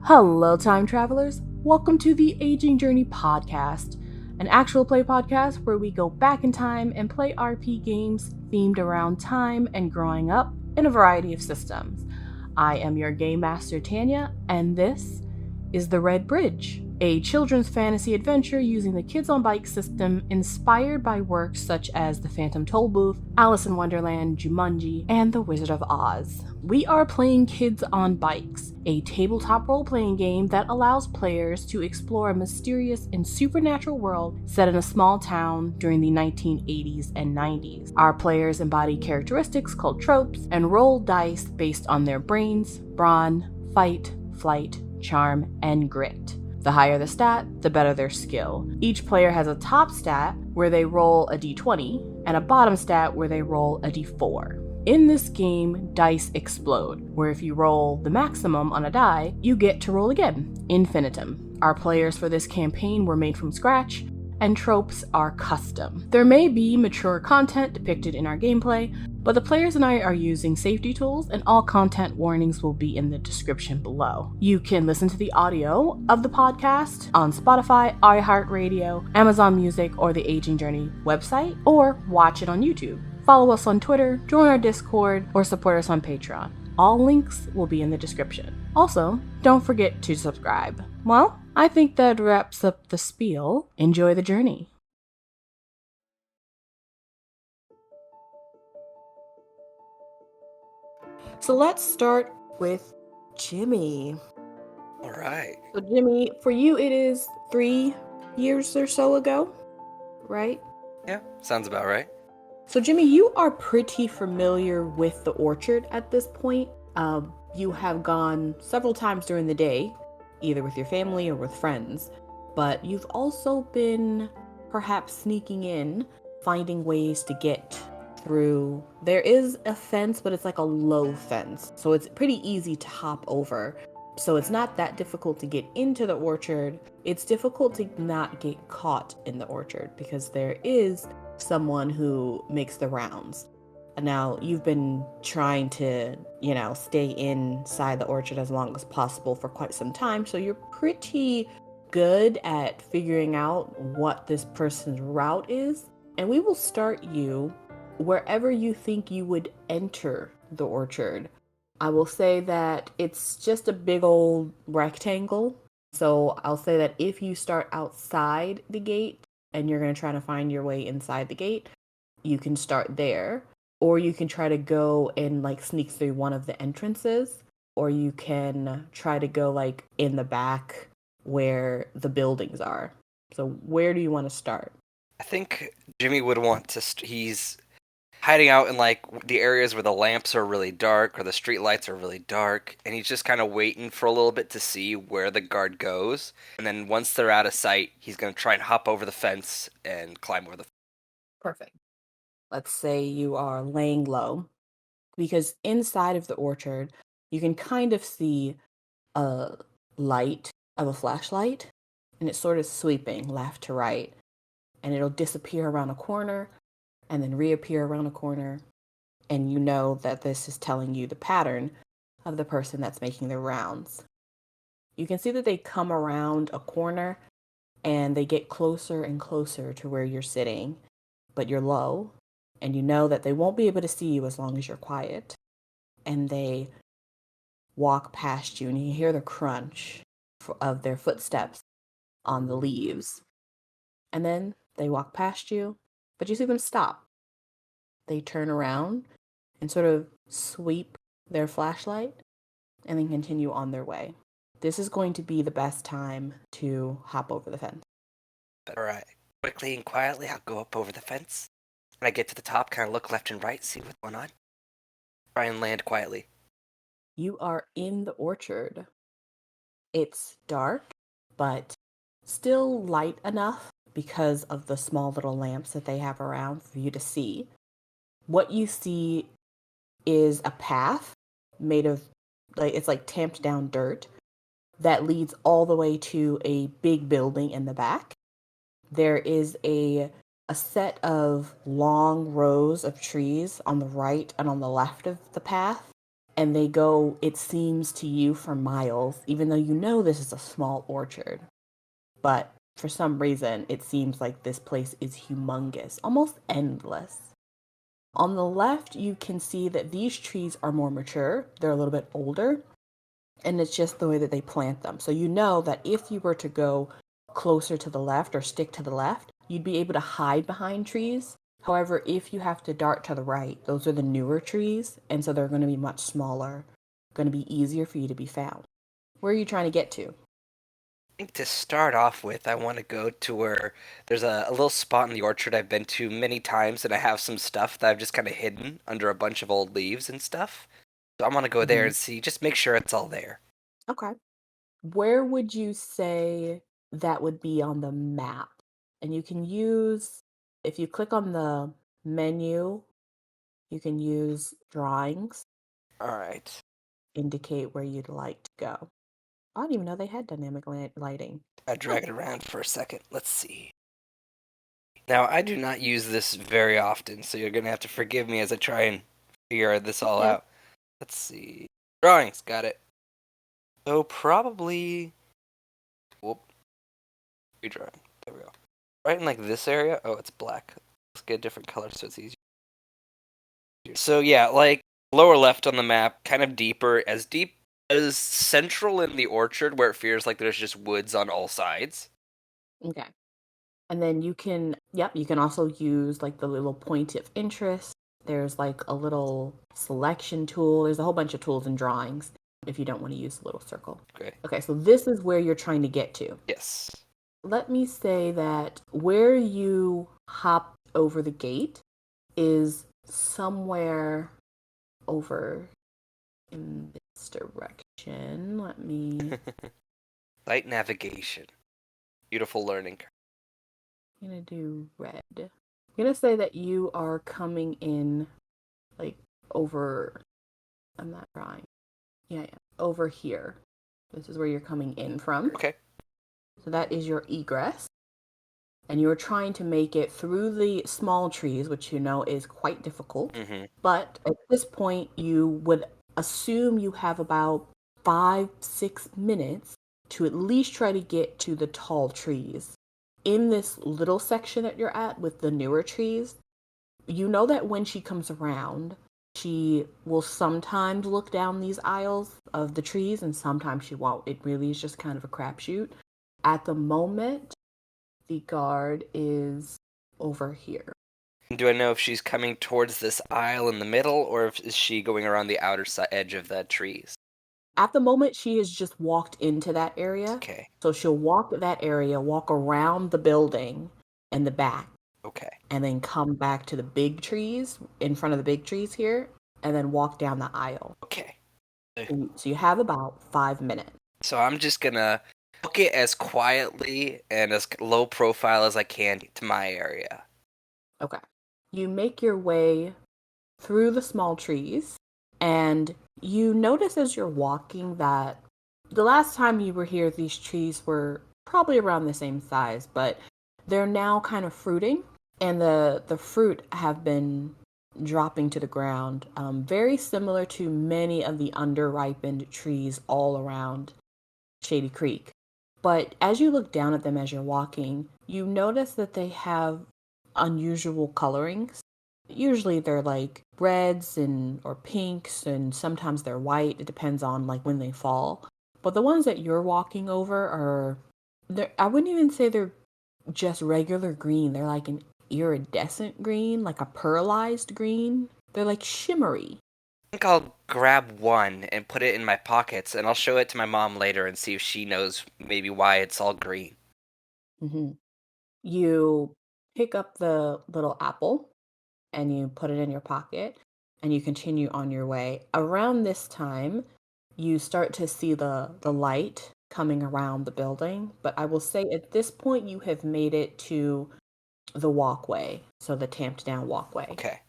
Hello, time travelers. Welcome to the Aging Journey podcast, an actual play podcast where we go back in time and play RP games themed around time and growing up in a variety of systems. I am your game master, Tanya, and this is The Red Bridge, a children's fantasy adventure using the Kids on Bikes system inspired by works such as The Phantom Tollbooth, Alice in Wonderland, Jumanji, and The Wizard of Oz. We are playing Kids on Bikes, a tabletop role-playing game that allows players to explore a mysterious and supernatural world set in a small town during the 1980s and 90s. Our players embody characteristics called tropes and roll dice based on their brains, brawn, fight, flight, charm, and grit. The higher the stat, the better their skill. Each player has a top stat where they roll a d20 and a bottom stat where they roll a d4. In this game, dice explode, where if you roll the maximum on a die, you get to roll again, infinitum. Our players for this campaign were made from scratch, and tropes are custom. There may be mature content depicted in our gameplay, but the players and I are using safety tools, and all content warnings will be in the description below. You can listen to the audio of the podcast on Spotify, iHeartRadio, Amazon Music, or the Aging Journey website, or watch it on YouTube. Follow us on Twitter, join our Discord, or support us on Patreon. All links will be in the description. Also, don't forget to subscribe. Well, I think that wraps up the spiel. Enjoy the journey. So let's start with Jimmy. All right. So Jimmy, for you it is 3 years or so ago, right? Yeah, sounds about right. So Jimmy, you are pretty familiar with the orchard at this point. You have gone several times during the day, either with your family or with friends, but you've also been perhaps sneaking in, finding ways to get through. There is a fence, but it's like a low fence, so it's pretty easy to hop over. So it's not that difficult to get into the orchard. It's difficult to not get caught in the orchard because there is someone who makes the rounds. Now, you've been trying to, stay inside the orchard as long as possible for quite some time, so you're pretty good at figuring out what this person's route is. And we will start you wherever you think you would enter the orchard. I will say that it's just a big old rectangle. So I'll say that if you start outside the gate and you're going to try to find your way inside the gate, you can start there. Or you can try to go and sneak through one of the entrances. Or you can try to go in the back where the buildings are. So where do you want to start? I think Jimmy would want to. He's hiding out in the areas where the lamps are really dark or the street lights are really dark, and he's just kind of waiting for a little bit to see where the guard goes. And then once they're out of sight, he's going to try and hop over the fence and climb over the fence. Perfect. Let's say you are laying low, because inside of the orchard, you can kind of see a light of a flashlight, and it's sort of sweeping left to right, and it'll disappear around a corner and then reappear around a corner, and you know that this is telling you the pattern of the person that's making the rounds. You can see that they come around a corner and they get closer and closer to where you're sitting, but you're low, and you know that they won't be able to see you as long as you're quiet. And they walk past you, and you hear the crunch of their footsteps on the leaves. And then they walk past you, but you see them stop. They turn around and sort of sweep their flashlight and then continue on their way. This is going to be the best time to hop over the fence. All right. Quickly and quietly, I'll go up over the fence. When I get to the top, kind of look left and right, see what's going on. Try and land quietly. You are in the orchard. It's dark, but still light enough because of the small little lamps that they have around for you to see. What you see is a path made of, it's tamped down dirt that leads all the way to a big building in the back. There is a set of long rows of trees on the right and on the left of the path. and they go, it seems to you, for miles, even though you know this is a small orchard. But for some reason, it seems like this place is humongous, almost endless. On the left, you can see that these trees are more mature. They're a little bit older, and it's just the way that they plant them. So you know that if you were to go closer to the left or stick to the left, you'd be able to hide behind trees. However, if you have to dart to the right, those are the newer trees, and so they're going to be much smaller, going to be easier for you to be found. Where are you trying to get to? I think to start off with, I want to go to where there's a little spot in the orchard I've been to many times, and I have some stuff that I've just kind of hidden under a bunch of old leaves and stuff. So I want to go there Hmm. and see, just make sure it's all there. Okay. Where would you say that would be on the map? And you can use, if you click on the menu, you can use drawings, All right. indicate where you'd like to go. I didn't even know they had dynamic lighting. I drag it around for a second. Let's see. Now, I do not use this very often, so you're going to have to forgive me as I try and figure this all Yeah. out. Let's see. Drawings, got it. So probably... Whoop. Redrawing. There we go. Right in like this area. Oh, it's black. Let's get a different color so it's easier. So yeah, like lower left on the map, kind of deep as central in the orchard where it feels like there's just woods on all sides. Okay. And then you can also use like the little point of interest. There's like a little selection tool. There's a whole bunch of tools and drawings if you don't want to use the little circle. Okay. Okay, so this is where you're trying to get to. Yes. Let me say that where you hop over the gate is somewhere over in this direction. Let me Light navigation. Beautiful learning curve. I'm gonna do red. I'm gonna say that you are coming in like over, I'm not drawing. Yeah, over here. This is where you're coming in from. Okay. So that is your egress. And you're trying to make it through the small trees, which you know is quite difficult. Mm-hmm. But at this point, you would assume you have about 5-6 minutes to at least try to get to the tall trees. In this little section that you're at with the newer trees, you know that when she comes around, she will sometimes look down these aisles of the trees and sometimes she won't. It really is just kind of a crapshoot. At the moment, the guard is over here. Do I know if she's coming towards this aisle in the middle, or if is she going around the outer edge of the trees? At the moment, she has just walked into that area. Okay. So she'll walk that area, walk around the building and the back, Okay. and then come back to the big trees, in front of the big trees here, and then walk down the aisle. Okay. So you have about 5 minutes. So I'm just gonna book it as quietly and as low profile as I can to my area. Okay. You make your way through the small trees, and you notice as you're walking that the last time you were here, these trees were probably around the same size, but they're now kind of fruiting, and the fruit have been dropping to the ground, very similar to many of the underripened trees all around Shady Creek. But as you look down at them as you're walking, you notice that they have unusual colorings. Usually they're like reds and or pinks, and sometimes they're white. It depends on like when they fall. But the ones that you're walking over are, I wouldn't even say they're just regular green. They're like an iridescent green, like a pearlized green. They're like shimmery. I think I'll grab one and put it in my pockets, and I'll show it to my mom later and see if she knows maybe why it's all green. Hmm. You pick up the little apple and you put it in your pocket and you continue on your way. Around this time, you start to see the light coming around the building, but I will say at this point you have made it to the walkway, so the tamped down walkway. Okay.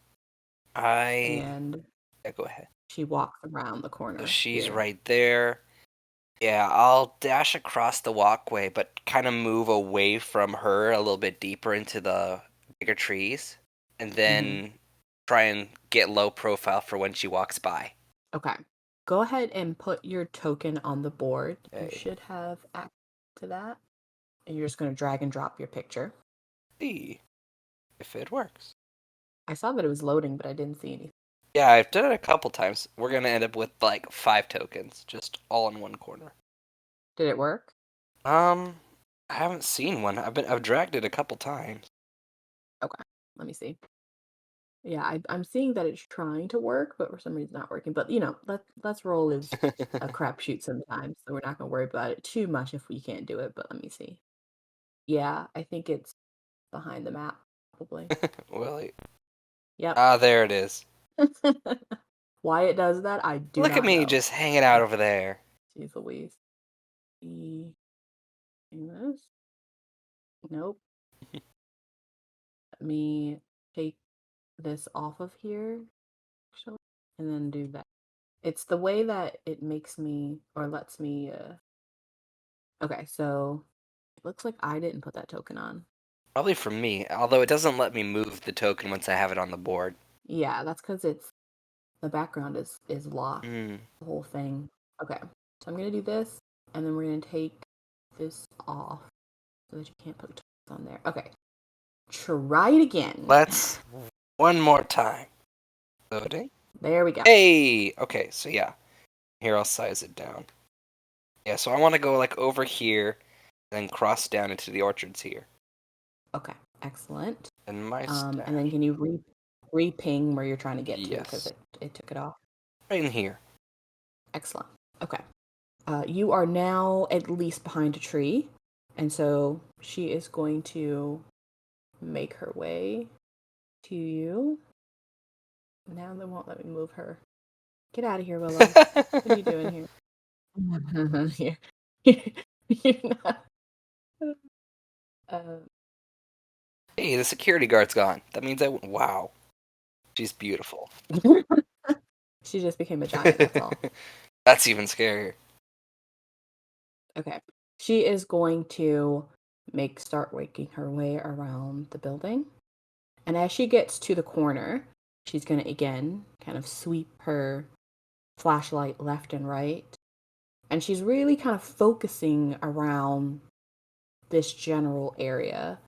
And Yeah, go ahead. she walks around the corner. So she's here. right there. Yeah, I'll dash across the walkway, but kind of move away from her a little bit deeper into the bigger trees, and then try and get low profile for when she walks by. Okay. Go ahead and put your token on the board. You Okay. should have access to that. And you're just going to drag and drop your picture. See if it works. I saw that it was loading, but I didn't see anything. Yeah, I've done it a couple times. We're gonna end up with like 5 tokens, just all in one corner. Did it work? I haven't seen one. I've dragged it a couple times. Okay, let me see. Yeah, I'm seeing that it's trying to work, but for some reason not working. But let's roll is a crapshoot sometimes, so we're not gonna worry about it too much if we can't do it. But let me see. Yeah, I think it's behind the map, probably. Well, Yep. there it is. Why it does that, I do Look at not me know. just hanging out over there. Jeez Louise. This? Nope. Let me take this off of here, actually, and then do that. It's the way that it makes me or lets me. Okay, so it looks like I didn't put that token on. Probably from me, although it doesn't let me move the token once I have it on the board. Yeah, that's because the background is locked. Mm. The whole thing. Okay, so I'm gonna do this, and then we're gonna take this off so that you can't put the tokens on there. Okay, try it again. Let's one more time. Loading. There we go. Hey! Okay, so yeah. Here, I'll size it down. Yeah, so I want to go like over here, and then cross down into the orchards here. Okay, excellent. And my And then can you re-ping where you're trying to get to because Yes. it took it off. Right in here. Excellent. Okay. You are now at least behind a tree, and so she is going to make her way to you. Now they won't let me move her. Get out of here, Willow. What are you doing here? You're not. Hey, the security guard's gone. That means wow. She's beautiful. She just became a giant, that's all. That's even scarier. Okay. She is going to start making her way around the building. And as she gets to the corner, she's going to again kind of sweep her flashlight left and right. And she's really kind of focusing around this general area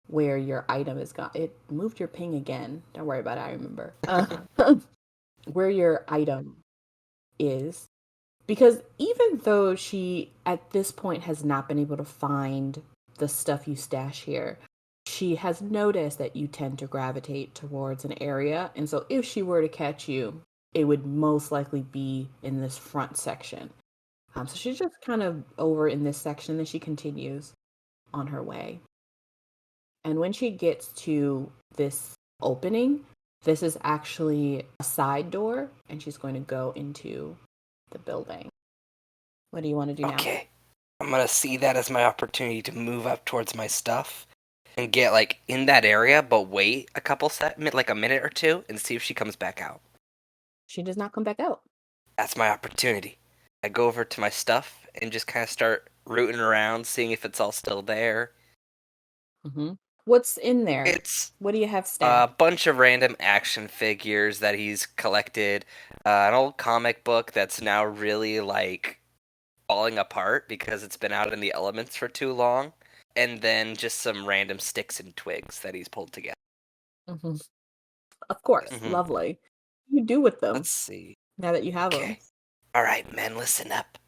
where your item is gone. It moved your ping again. Don't worry about it, I remember. Where your item is. Because even though she, at this point, has not been able to find the stuff you stash here, she has noticed that you tend to gravitate towards an area. And so if she were to catch you, it would most likely be in this front section. So she's just kind of over in this section, and she continues on her way. And when she gets to this opening, this is actually a side door, and she's going to go into the building. What do you want to do now? Okay. I'm gonna see that as my opportunity to move up towards my stuff and get like in that area, but wait a couple like a minute or two and see if she comes back out. She does not come back out. That's my opportunity. I go over to my stuff and just kind of start rooting around, seeing if it's all still there. Mm-hmm. What's in there? What do you have stashed? A bunch of random action figures that he's collected, an old comic book that's now really like falling apart because it's been out in the elements for too long, and then just some random sticks and twigs that he's pulled together. Mm-hmm. Of course, lovely. What do you do with them? Let's see. Now that you have them. All right, men, listen up.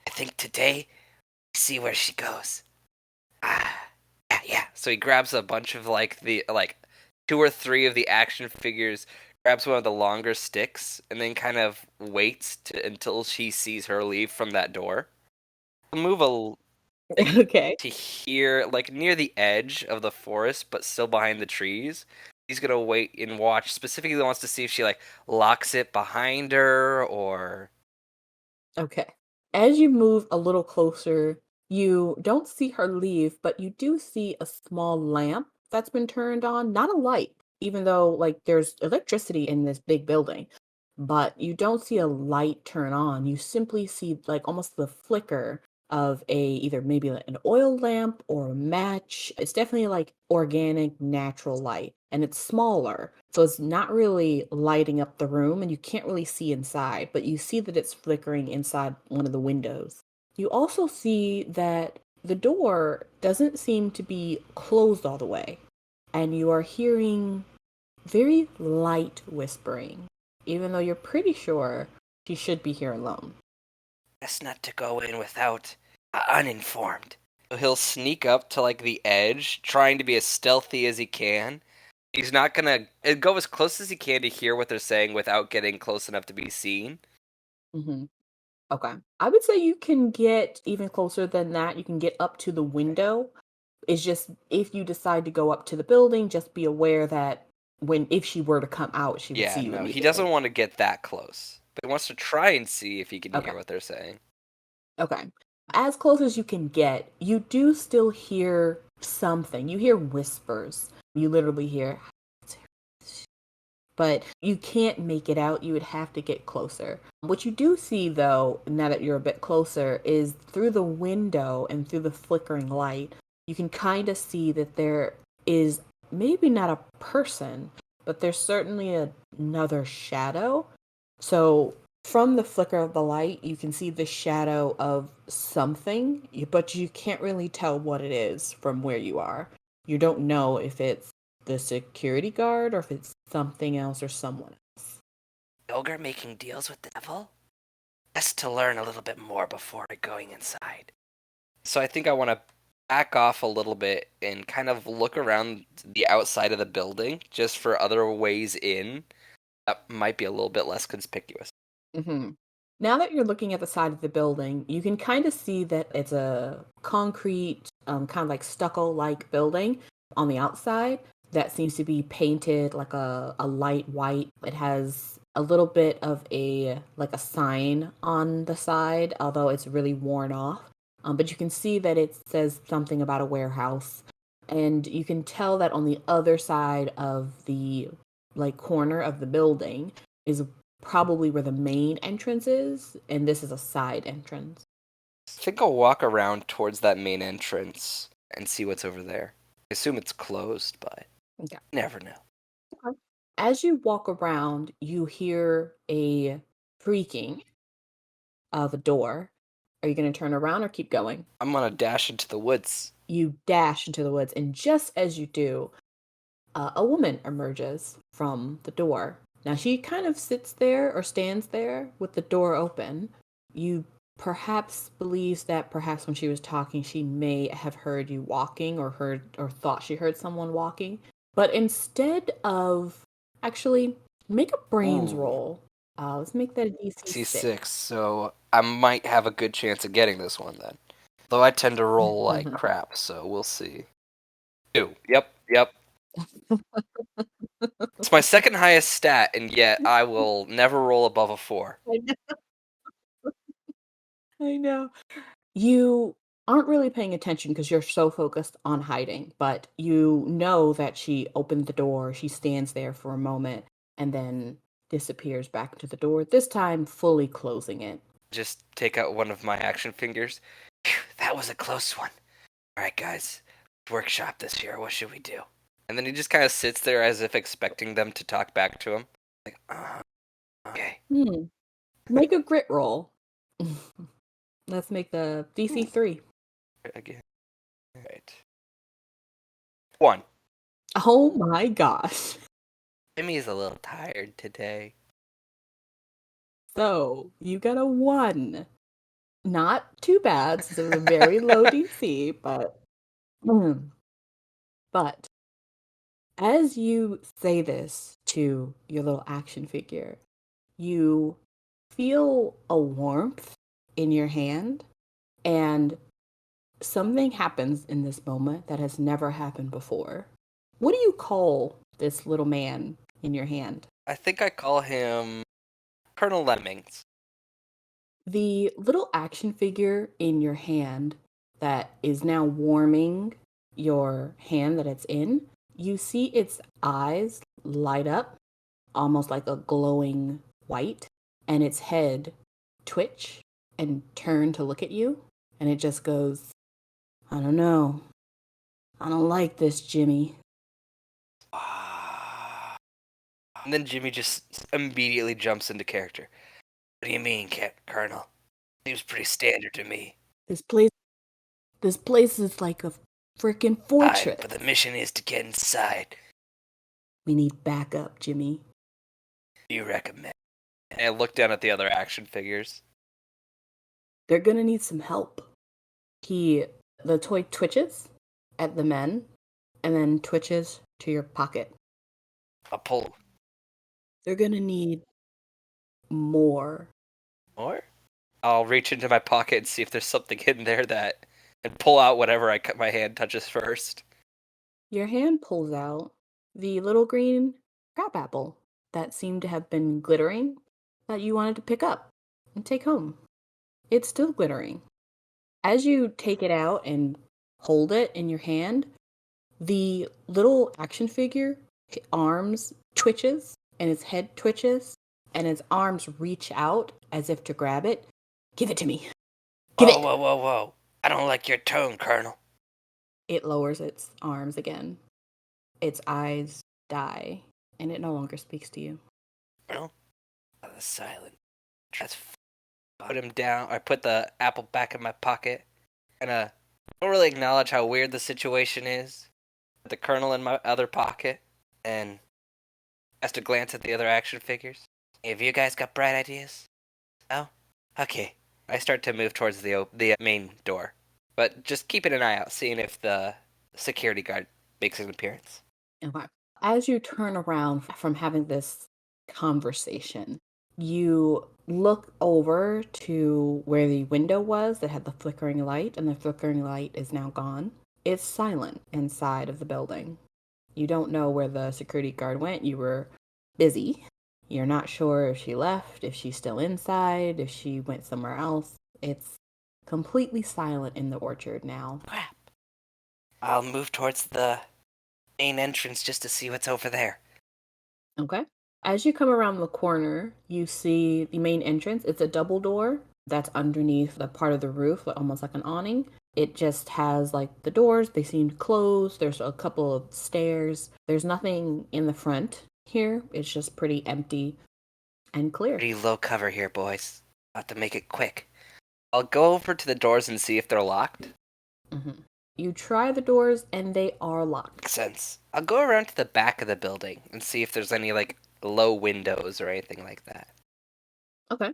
I think today, see where she goes. Yeah. So he grabs a bunch of like 2 or 3 of the action figures, grabs one of the longer sticks, and then kind of waits until she sees her leave from that door. Move Okay. to here, like near the edge of the forest, but still behind the trees. He's gonna wait and watch. Specifically, wants to see if she like locks it behind her or. Okay. As you move a little closer, you don't see her leave, but you do see a small lamp that's been turned on. Not a light, even though like there's electricity in this big building, but you don't see a light turn on. You simply see like almost the flicker of either maybe an oil lamp or a match. It's definitely like organic, natural light. and it's smaller. So it's not really lighting up the room and you can't really see inside, but you see that it's flickering inside one of the windows. You also see that the door doesn't seem to be closed all the way, and you are hearing very light whispering, even though you're pretty sure she should be here alone. Best not to go in without uninformed. So he'll sneak up to like the edge, trying to be as stealthy as he can. He's not gonna go as close as he can to hear what they're saying without getting close enough to be seen. Hmm. Okay. I would say you can get even closer than that. You can get up to the window. It's just if you decide to go up to the building, just be aware that if she were to come out, she would Yeah, see you no, he immediately. doesn't want to get that close, but he wants to try and see if he can Okay. hear what they're saying. Okay. As close as you can get, you do still hear something. You hear whispers. You literally hear, but you can't make it out. You would have to get closer. What you do see, though, now that you're a bit closer, is through the window and through the flickering light, you can kind of see that there is maybe not a person, but there's certainly another shadow. So from the flicker of the light, you can see the shadow of something, but you can't really tell what it is from where you are. You don't know if it's the security guard or if it's something else or someone else. Ogre making deals with the devil? Best to learn a little bit more before going inside. So I think I want to back off a little bit and kind of look around the outside of the building just for other ways in that might be a little bit less conspicuous. Hmm. Now that you're looking at the side of the building, you can kind of see that it's a concrete, kind of like stucco-like building on the outside that seems to be painted like a light white. It has a little bit of a sign on the side, although it's really worn off. But you can see that it says something about a warehouse, and you can tell that on the other side of the like corner of the building is probably where the main entrance is, and this is a side entrance. I think I'll walk around towards that main entrance and see what's over there. I assume it's closed, but Okay. you never know. Okay. As you walk around, you hear a creaking of a door. Are you going to turn around or keep going? I'm gonna dash into the woods. You dash into the woods, and just as you do, a woman emerges from the door. Now she kind of sits there or stands there with the door open. You perhaps believes that perhaps when she was talking, she may have heard you walking or heard or thought she heard someone walking. But instead of actually make a brains Ooh, roll, let's make that a DC 6. C6, so I might have a good chance of getting this one then. Though I tend to roll like crap, so we'll see. 2. Yep. It's my second highest stat, and yet I will never roll above a 4. I know. I know. You aren't really paying attention because you're so focused on hiding, but you know that she opened the door, she stands there for a moment, and then disappears back into the door, this time fully closing it. Just take out one of my action fingers. Phew, that was a close one. Alright, guys. Workshop this year. What should we do? And then he just kind of sits there as if expecting them to talk back to him. Like, okay. Make a grit roll. Let's make the DC 3. Again. Alright. 1. Oh my gosh. Jimmy's a little tired today. So you got a 1. Not too bad, since it was a very low DC, but but as you say this to your little action figure, you feel a warmth in your hand, and something happens in this moment that has never happened before. What do you call this little man in your hand? I think I call him Colonel Lemmings. The little action figure in your hand that is now warming your hand that it's in, you see its eyes light up almost like a glowing white, and its head twitch and turn to look at you, and it just goes, I don't know. I don't like this, Jimmy. And then Jimmy just immediately jumps into character. What do you mean, Colonel? Seems pretty standard to me. This place is like a freaking Aye, fortress. but the mission is to get inside. We need backup, Jimmy. You recommend? And I look down at the other action figures. They're gonna need some help. The toy twitches at the men and then twitches to your pocket. I'll pull. They're gonna need more. More? I'll reach into my pocket and see if there's something in there and pull out whatever my hand touches first. Your hand pulls out the little green crab apple that seemed to have been glittering that you wanted to pick up and take home. It's still glittering. As you take it out and hold it in your hand, the little action figure arms twitches and its head twitches and its arms reach out as if to grab it. Give it to me. Give it. Whoa. I don't like your tone, Colonel. It lowers its arms again. Its eyes die, and it no longer speaks to you. Colonel? I was silent. Put him down. I put the apple back in my pocket. And don't really acknowledge how weird the situation is. The Colonel in my other pocket. And has to glance at the other action figures. Have you guys got bright ideas? No? Okay. I start to move towards the main door. But just keeping an eye out, seeing if the security guard makes an appearance. Okay. As you turn around from having this conversation, you look over to where the window was that had the flickering light, and the flickering light is now gone. It's silent inside of the building. You don't know where the security guard went. You were busy. You're not sure if she left, if she's still inside, if she went somewhere else. It's completely silent in the orchard now. Crap. I'll move towards the main entrance just to see what's over there. Okay. As you come around the corner, you see the main entrance. It's a double door that's underneath the part of the roof, almost like an awning. It just has like the doors, they seem closed. There's a couple of stairs. There's nothing in the front here. It's just pretty empty and clear. Pretty low cover here, boys. I'll have to make it quick. I'll go over to the doors and see if they're locked. Mm-hmm. You try the doors and they are locked. Makes sense. I'll go around to the back of the building and see if there's any like low windows or anything like that. Okay.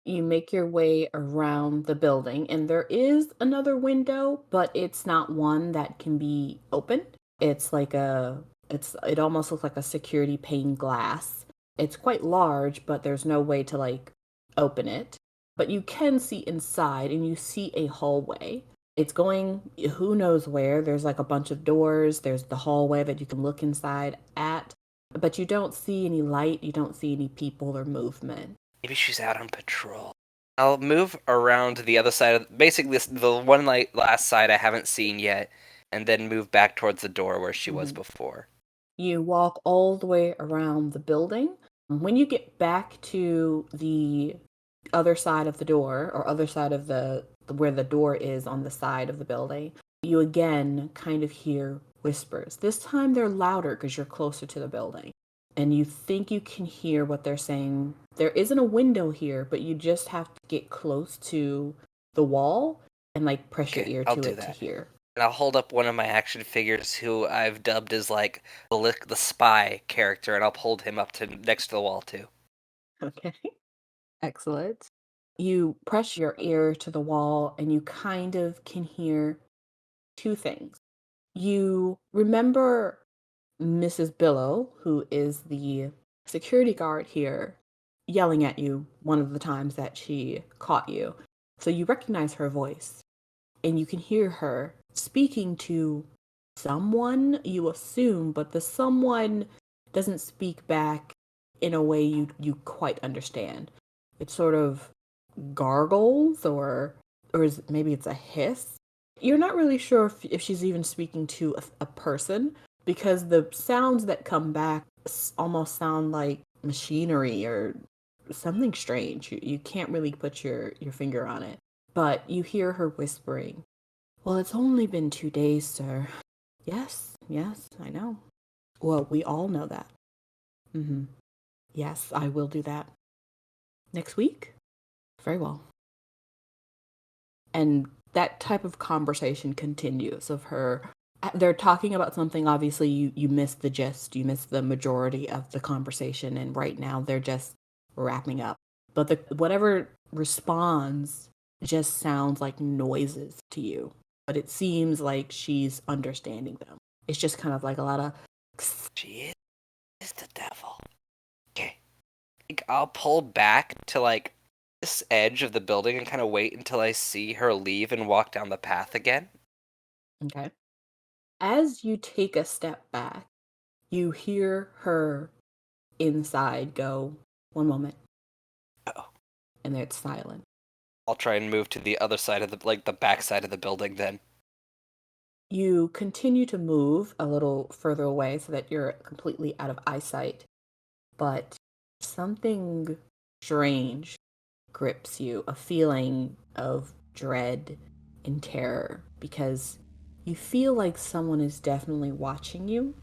You make your way around the building, and there is another window, but it's not one that can be opened. It's like it almost looks like a security pane glass. It's quite large, but there's no way to like open it. But you can see inside, and you see a hallway. It's going who knows where. There's like a bunch of doors. There's the hallway that you can look inside at, but you don't see any light. You don't see any people or movement. Maybe she's out on patrol. I'll move around to the other side of basically the one last side I haven't seen yet, and then move back towards the door where she was before. You walk all the way around the building. When you get back to the other side of the door, or other side of where the door is on the side of the building, you again kind of hear whispers. This time they're louder because you're closer to the building. And you think you can hear what they're saying. There isn't a window here, but you just have to get close to the wall and like press your ear to it to hear. And I'll hold up one of my action figures who I've dubbed as like the spy character, and I'll hold him up to next to the wall too. Okay. Excellent. You press your ear to the wall and you kind of can hear two things. You remember Mrs. Billow, who is the security guard here, yelling at you one of the times that she caught you. So you recognize her voice and you can hear her speaking to someone, you assume, but the someone doesn't speak back in a way you quite understand. It sort of gargles or maybe it's a hiss. You're not really sure if she's even speaking to a person, because the sounds that come back almost sound like machinery or something strange. You can't really put your finger on it. But you hear her whispering, "Well, it's only been 2 days, sir." Yes, I know. Well, we all know that. Yes, I will do that. Next week? Very well. And that type of conversation continues of her. They're talking about something. Obviously, you missed the gist, you missed the majority of the conversation, and right now they're just wrapping up. But the whatever responds just sounds like noises to you, but it seems like she's understanding them. It's just kind of like a lot of. She is the devil. Okay. I'll pull back to like this edge of the building and kind of wait until I see her leave and walk down the path again. Okay. As you take a step back, you hear her inside go, "One moment," Oh. and it's silent. I'll try and move to the other side of the back side of the building then. You continue to move a little further away so that you're completely out of eyesight, but something strange grips you, a feeling of dread and terror, because you feel like someone is definitely watching you,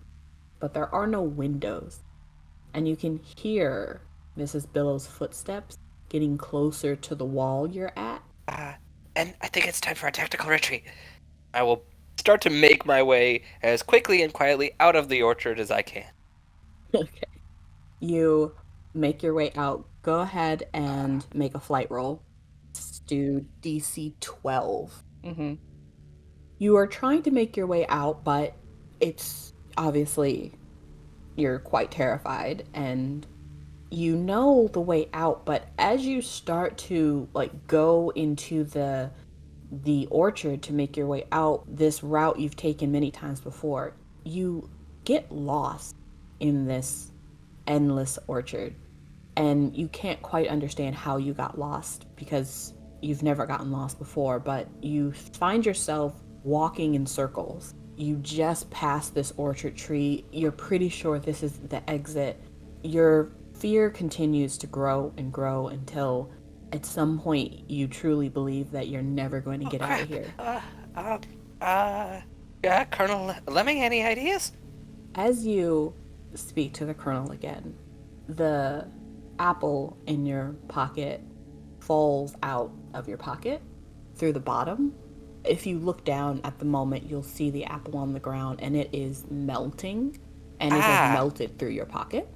but there are no windows, and you can hear Mrs. Billow's footsteps getting closer to the wall you're at. And I think it's time for a tactical retreat. I will start to make my way as quickly and quietly out of the orchard as I can. Okay. You make your way out. Go ahead and make a flight roll. Let's do DC 12. You are trying to make your way out, but it's obviously you're quite terrified and you know the way out, but as you start to like go into the orchard to make your way out, this route you've taken many times before, you get lost in this endless orchard. And you can't quite understand how you got lost because you've never gotten lost before, but you find yourself walking in circles. You just passed this orchard tree. You're pretty sure this is the exit. Your fear continues to grow and grow until at some point you truly believe that you're never going to get out of Crap. here. Uh, yeah, Colonel Lemming, any ideas? As you speak to the colonel again, the apple in your pocket falls out of your pocket through the bottom. If you look down at the moment, you'll see the apple on the ground and it is melting and it has melted through your pocket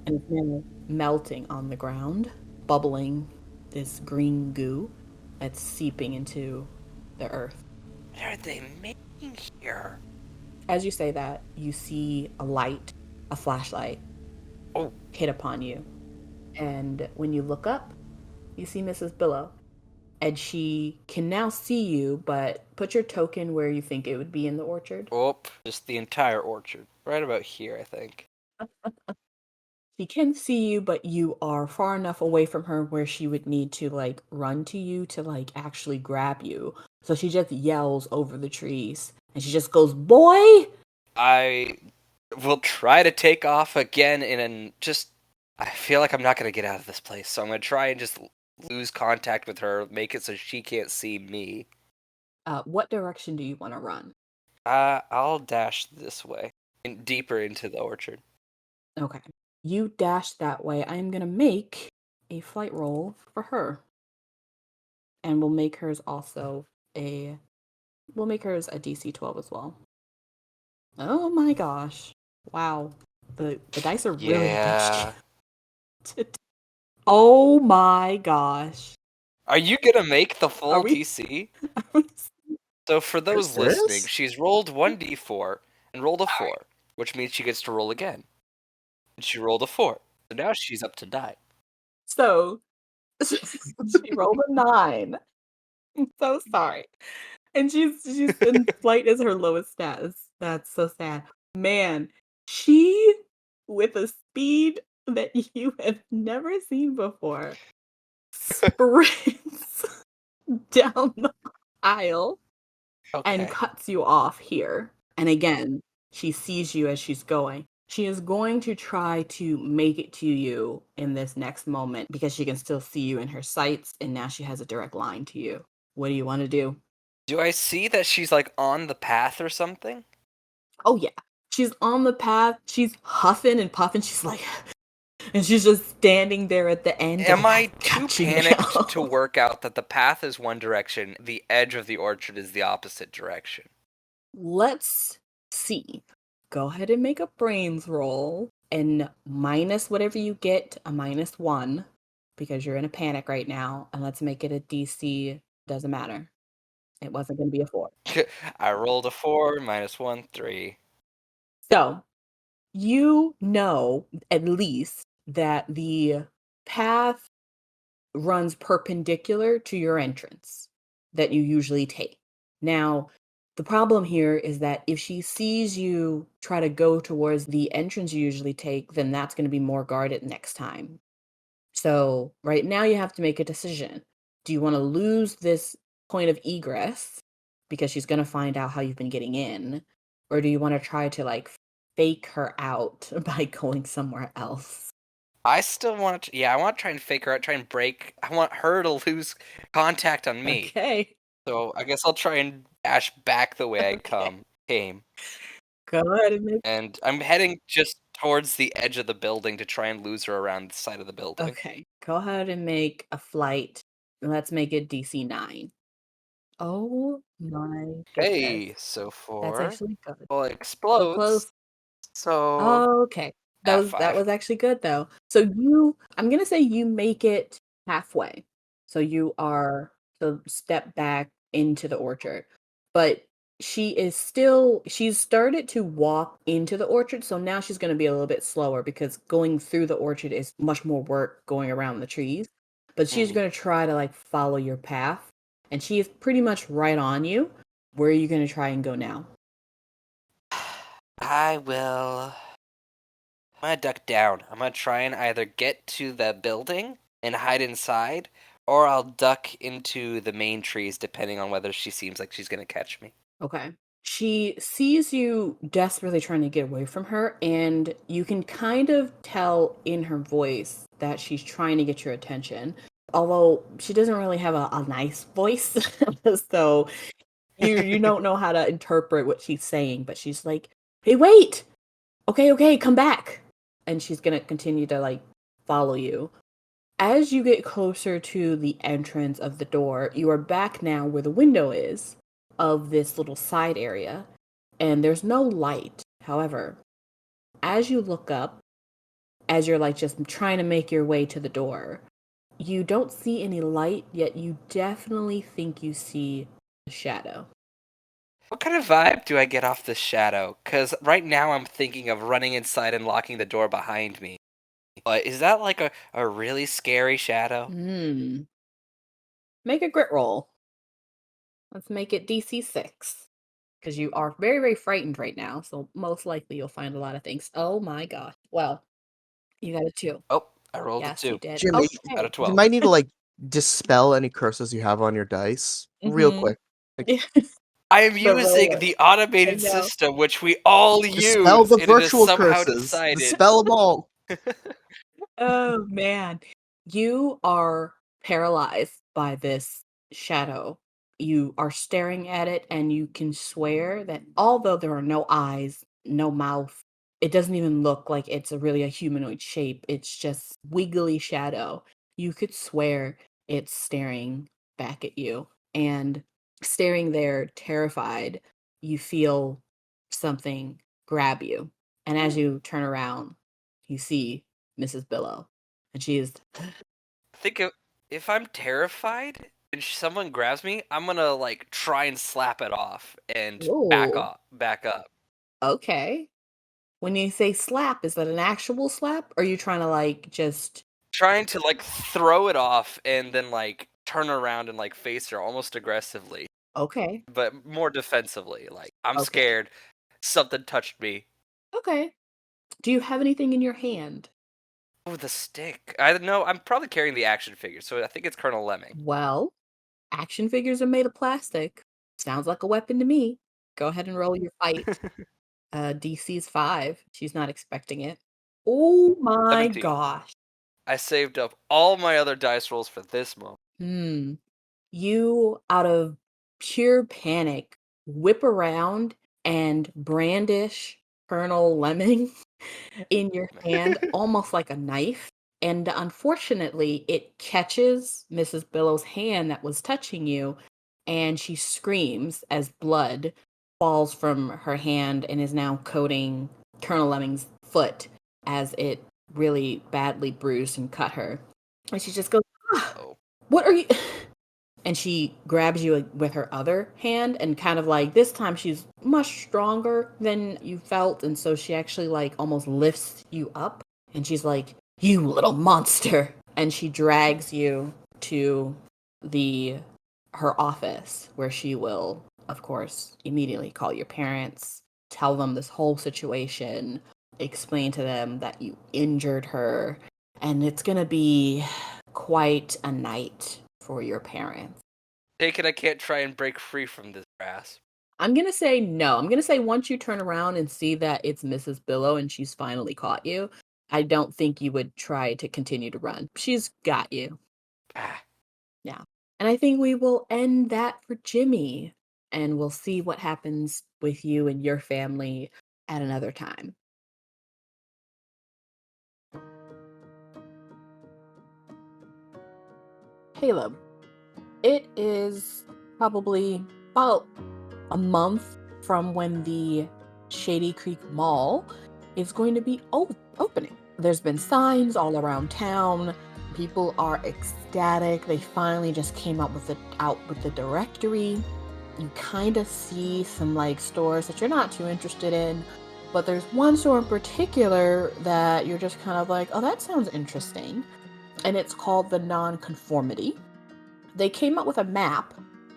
and it's now melting on the ground, bubbling this green goo that's seeping into the earth. What are they making here? As you say that, you see a light, a flashlight, Oh, hit upon you. And when you look up, you see Mrs. Billow. And she can now see you, but put your token where you think it would be in the orchard. oh, just the entire orchard. Right about here, I think. She can see you, but you are far enough away from her where she would need to like run to you to like actually grab you. So she just yells over the trees and she just goes, "Boy!" I will try to take off again I feel like I'm not going to get out of this place, so I'm going to try and just lose contact with her, make it so she can't see me. What direction do you want to run? I'll dash this way, deeper into the orchard. Okay. You dash that way. I'm going to make a flight roll for her. And we'll make hers also we'll make hers a DC 12 as well. Oh my gosh. Wow. The dice are really against you. Oh my gosh. Are you gonna make the full we- DC? So for those listening, she's rolled 1d4 and rolled a 4, which means she gets to roll again. And she rolled a 4. So now she's up to 9. So she rolled a 9. I'm so sorry. And she's in flight is her lowest status. That's so sad. Man, she with a speed that you have never seen before sprints down the aisle and cuts you off here. And again, she sees you as she's going. She is going to try to make it to you in this next moment because she can still see you in her sights and now she has a direct line to you. What do you want to do? Do I see that she's like on the path or something? Oh yeah. She's on the path. She's huffing and puffing. She's like And she's just standing there at the end Am going, I I've too got you panicked to now. work out that the path is one direction, the edge of the orchard is the opposite direction? Let's see. Go ahead and make a brains roll and minus whatever you get, a -1, because you're in a panic right now. And let's make it a DC. Doesn't matter. It wasn't going to be a 4. I rolled a 4, -1, 3. So you know at least that the path runs perpendicular to your entrance that you usually take. Now, the problem here is that if she sees you try to go towards the entrance you usually take, then that's going to be more guarded next time. So, right now you have to make a decision. Do you want to lose this point of egress because she's going to find out how you've been getting in? Or do you want to try to like fake her out by going somewhere else? I still want to, yeah, I want to try and fake her out, try and break. I want her to lose contact on me. Okay. So I guess I'll try and dash back the way I Okay. came. Go ahead and make. And I'm heading just towards the edge of the building to try and lose her around the side of the building. Okay. Go ahead and make a flight. Let's make it DC 9. Oh my goodness. Hey, so That's 4. actually good. Well, it So explodes. close. So Okay. That F5. was actually good though. So I'm gonna say you make it halfway. So you are so step back into the orchard. But she's started to walk into the orchard, so now she's gonna be a little bit slower because going through the orchard is much more work going around the trees. But she's Mhm. gonna try to like follow your path. And she is pretty much right on you. Where are you gonna try and go now? I will. I'm gonna duck down. I'm gonna try and either get to the building and hide inside, or I'll duck into the main trees, depending on whether she seems like she's gonna catch me. Okay. She sees you desperately trying to get away from her, and you can kind of tell in her voice that she's trying to get your attention. Although she doesn't really have a nice voice, so you don't know how to interpret what she's saying, but she's like, "Hey, wait! Okay, okay, come back!" And she's gonna continue to like follow you. As you get closer to the entrance of the door, you are back now where the window is of this little side area, and there's no light. However, as you look up, as you're like just trying to make your way to the door, you don't see any light, yet you definitely think you see a shadow. What kind of vibe do I get off this shadow? Because right now I'm thinking of running inside and locking the door behind me. But is that like a really scary shadow? Hmm. Make a grit roll. Let's make it DC 6. Because you are very, very frightened right now, so most likely you'll find a lot of things. Oh my gosh. Well, you got a 2. Oh, I rolled a Yes, you 2 did. Jimmy, out of Okay. you 12. might need to like dispel any curses you have on your dice real Mhm. quick. Like, I am The using roller. the I automated know. system which we all dispel use, the and it is virtual somehow curses. decided. Dispel them all. Oh, man. You are paralyzed by this shadow. You are staring at it, and you can swear that although there are no eyes, no mouth, it doesn't even look like it's really a humanoid shape. It's just wiggly shadow. You could swear it's staring back at you. And staring there, terrified, you feel something grab you. And as Ooh. you turn around, you see Mrs. Billow. And she is, Think of if I'm terrified and someone grabs me, I'm gonna like try and slap it off and oh, back up. okay. When you say slap, is that an actual slap? Or are you trying to like just, Trying to like throw it off and then like turn around and like face her almost aggressively, okay, but more defensively. Like I'm okay, scared. Something touched me. okay. Do you have anything in your hand? Oh, the stick. I don't know. I'm probably carrying the action figure, so I think it's Colonel Lemming. Well, action figures are made of plastic. Sounds like a weapon to me. Go ahead and roll your fight. DC's 5. She's not expecting it. Oh my 17. gosh. I saved up all my other dice rolls for this moment. Hmm. You, out of pure panic, whip around and brandish Colonel Lemming in your hand, almost like a knife. And unfortunately, it catches Mrs. Billow's hand that was touching you, and she screams as blood falls from her hand and is now coating Colonel Lemming's foot as it really badly bruised and cut her. And she just goes, "Ah, Oh. what are you?" And she grabs you with her other hand and kind of like this time she's much stronger than you felt, and so she actually like almost lifts you up and she's like, "You little monster," and she drags you to the her office where she will of course immediately call your parents, tell them this whole situation, explain to them that you injured her, and it's going to be quite a night for your parents. Take it I can't try and break free from this grasp. I'm going to say no. I'm going to say once you turn around and see that it's Mrs. Billow and she's finally caught you, I don't think you would try to continue to run. She's got you. Ah. Yeah. And I think we will end that for Jimmy, and we'll see what happens with you and your family at another time. Caleb, it is probably about a month from when the Shady Creek Mall is going to be opening. There's been signs all around town. People are ecstatic. They finally just came out with the directory. You kind of see some like stores that you're not too interested in, but there's one store in particular that you're just kind of like, oh, that sounds interesting. And it's called the Nonconformity. They came up with a map,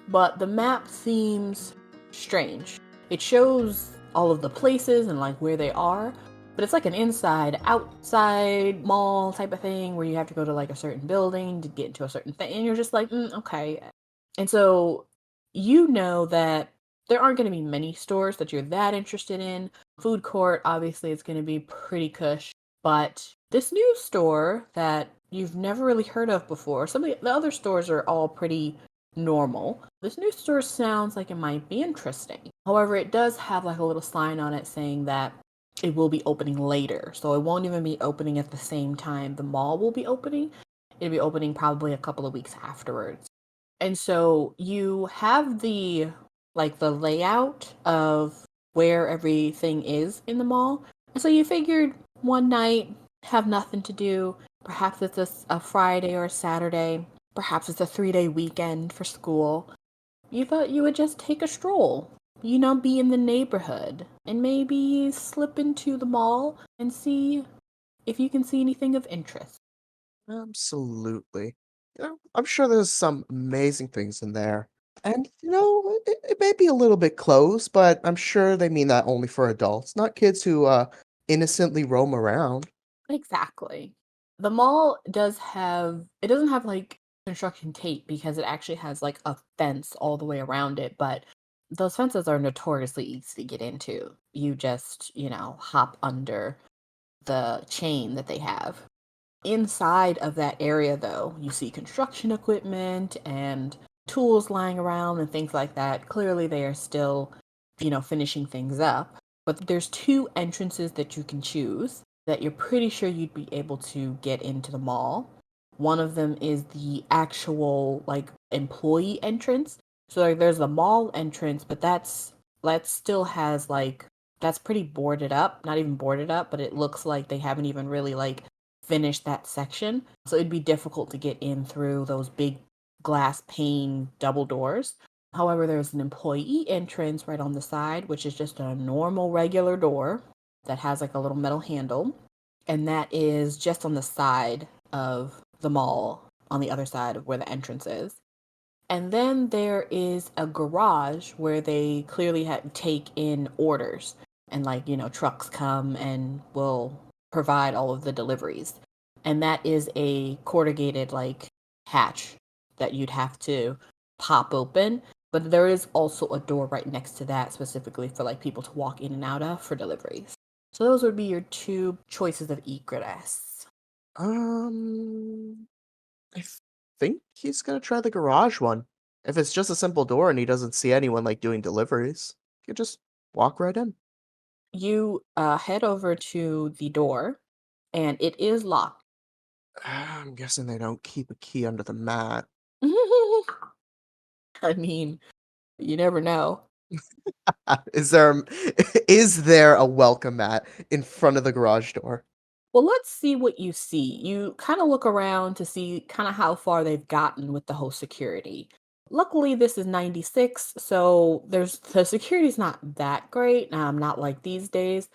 but the map seems strange. It shows all of the places and like where they are, but it's like an inside outside mall type of thing where you have to go to like a certain building to get into a certain thing, and you're just like, okay. And so you know that there aren't going to be many stores that you're that interested in. Food court obviously is going to be pretty cush, but this new store that you've never really heard of before, some of the other stores are all pretty normal. This new store sounds like it might be interesting. However, it does have like a little sign on it saying that it will be opening later. So it won't even be opening at the same time the mall will be opening. It'll be opening probably a couple of weeks afterwards. And so you have the layout of where everything is in the mall. And so you figured one night, have nothing to do. Perhaps it's a Friday or a Saturday. Perhaps it's a 3-day weekend for school. You thought you would just take a stroll, be in the neighborhood, and maybe slip into the mall and see if you can see anything of interest. Absolutely. I'm sure there's some amazing things in there. And, it may be a little bit closed, but I'm sure they mean that only for adults, not kids who innocently roam around. Exactly. The mall doesn't have like construction tape because it actually has like a fence all the way around it, but those fences are notoriously easy to get into. You just, hop under the chain that they have. Inside of that area, though, you see construction equipment and tools lying around and things like that. Clearly, they are still, finishing things up. But there's two entrances that you can choose that you're pretty sure you'd be able to get into the mall. One of them is the actual, like, employee entrance. So, like, there's the mall entrance, but that still has, like, that's pretty boarded up. Not even boarded up, but it looks like they haven't even really, like, finish that section. So it'd be difficult to get in through those big glass pane double doors. However, there's an employee entrance right on the side, which is just a normal regular door that has like a little metal handle. And that is just on the side of the mall, on the other side of where the entrance is. And then there is a garage where they clearly take in orders, and like, trucks come and will provide all of the deliveries. And that is a corrugated like hatch that you'd have to pop open. But there is also a door right next to that specifically for like people to walk in and out of for deliveries. So those would be your two choices of egress. Um, I think he's gonna try the garage one. If it's just a simple door and he doesn't see anyone like doing deliveries, he could just walk right in. You head over to the door, and it is locked. I'm guessing they don't keep a key under the mat. I mean, you never know. Is there is there a welcome mat in front of the garage door? Well, let's see what you see. You kind of look around to see kind of how far they've gotten with the whole security. Luckily, this is 96, so the security's not that great. Not like these days.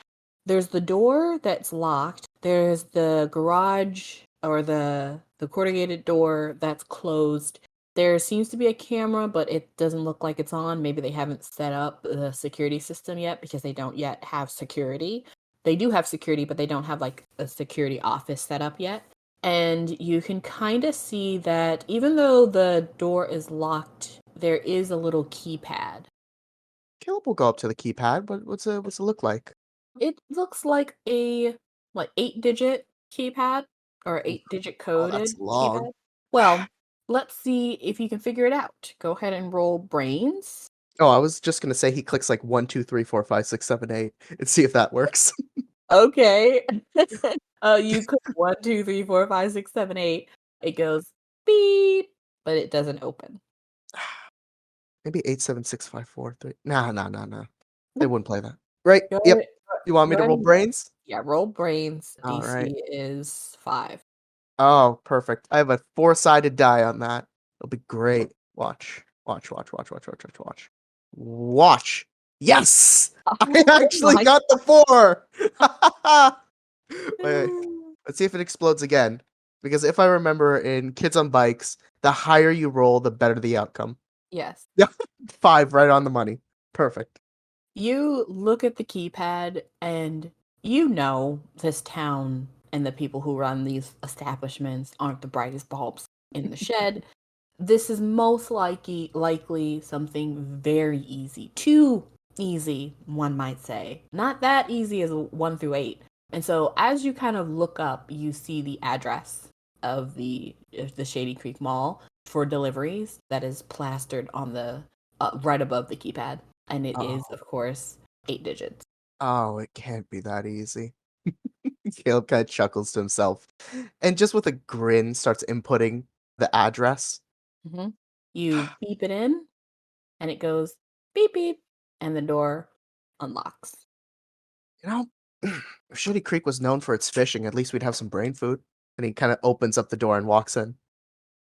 There's the door that's locked. There's the garage or the corrugated door that's closed. There seems to be a camera, but it doesn't look like it's on. Maybe they haven't set up the security system yet because they don't yet have security. They do have security, but they don't have like a security office set up yet. And you can kind of see that even though the door is locked, there is a little keypad. Caleb will go up to the keypad. What's it look like? It looks like a like 8-digit keypad or Oof. 8-digit Oh, that's coded long. keypad. Well, let's see if you can figure it out. Go ahead and roll brains. Oh, I was just gonna say he clicks like 1, 2, 3, 4, 5, 6, 7, 8 and see if that works. Okay. You click 1, 2, 3, 4, 5, 6, 7, 8. It goes beep, but it doesn't open. Maybe 8, 7, 6, 5, 4, 3. Nah. They wouldn't play that. Right? Go Yep. ahead, You want me go to ahead roll and- brains? yeah, roll brains. All right. DC is 5. Oh, perfect. I have a 4-sided die on that. It'll be great. Watch. Watch. Yes! I actually my got the 4! Wait, let's see if it explodes again. Because if I remember in Kids on Bikes, the higher you roll, the better the outcome. Yes. 5 right on the money. Perfect. You look at the keypad and you know this town and the people who run these establishments aren't the brightest bulbs in the shed. This is most likely something very easy. Too easy, one might say. Not that easy as 1 through 8. And so as you kind of look up, you see the address of the Shady Creek Mall for deliveries that is plastered on the right above the keypad. And it is, of course, 8 digits. Oh, it can't be that easy. Caleb kind of chuckles to himself and just with a grin starts inputting the address. Mm-hmm. You beep it in, and it goes beep beep, and the door unlocks. You know, if Shady Creek was known for its fishing, at least we'd have some brain food. And he kind of opens up the door and walks in.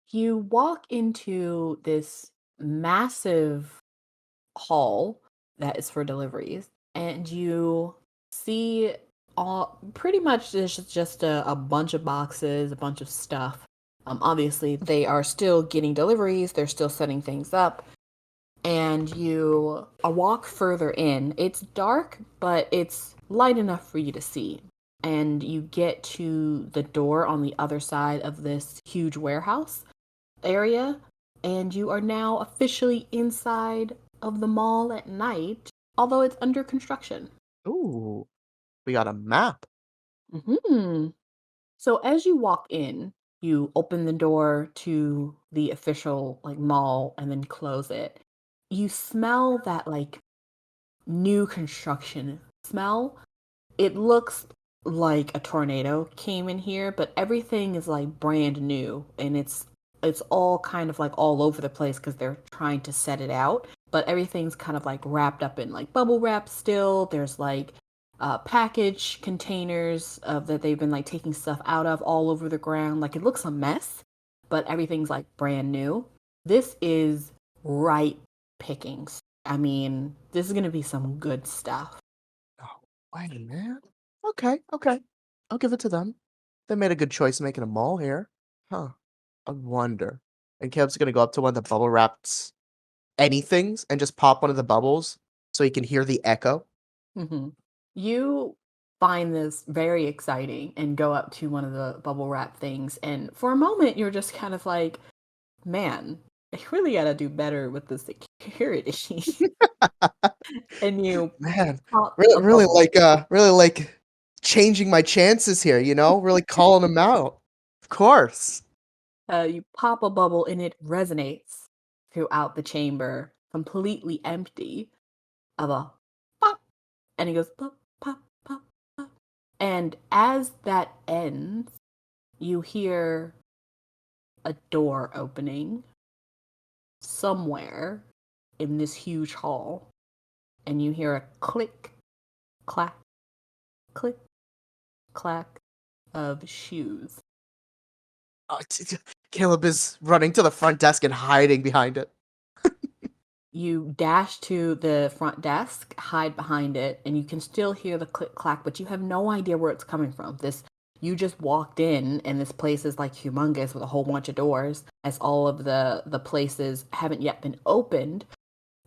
You walk into this massive hall that is for deliveries, and you see all pretty much there's just a bunch of boxes, a bunch of stuff. Obviously, they are still getting deliveries, they're still setting things up. And you walk further in. It's dark, but it's light enough for you to see. And you get to the door on the other side of this huge warehouse area, and you are now officially inside of the mall at night, although it's under construction. Ooh, we got a map. So as you walk in, you open the door to the official like mall and then close it. You smell that like new construction smell. It looks like a tornado came in here, but everything is like brand new and it's all kind of like all over the place because they're trying to set it out. But everything's kind of like wrapped up in like bubble wrap still. There's like package containers of that they've been like taking stuff out of all over the ground. Like it looks a mess, but everything's like brand new. This is ripe pickings. I mean, this is gonna be some good stuff. Oh, wait a minute. Okay. I'll give it to them. They made a good choice making a mall here. Huh. I wonder. And Caleb's gonna go up to one of the bubble wrapped anythings and just pop one of the bubbles so he can hear the echo. hmm You find this very exciting and go up to one of the bubble wrap things, and for a moment, you're just kind of like, man, I really gotta do better with the security. And you Man, pop a bubble. really like changing my chances here, really calling them out. Of course. You pop a bubble, and it resonates throughout the chamber, completely empty, of a pop, and it goes pop, And as that ends, you hear a door opening somewhere in this huge hall. And you hear a click, clack, click, clack of shoes. Caleb is running to the front desk and hiding behind it. You dash to the front desk, hide behind it, and you can still hear the click clack, but you have no idea where it's coming from. You just walked in, and this place is like humongous with a whole bunch of doors, as all of the places haven't yet been opened,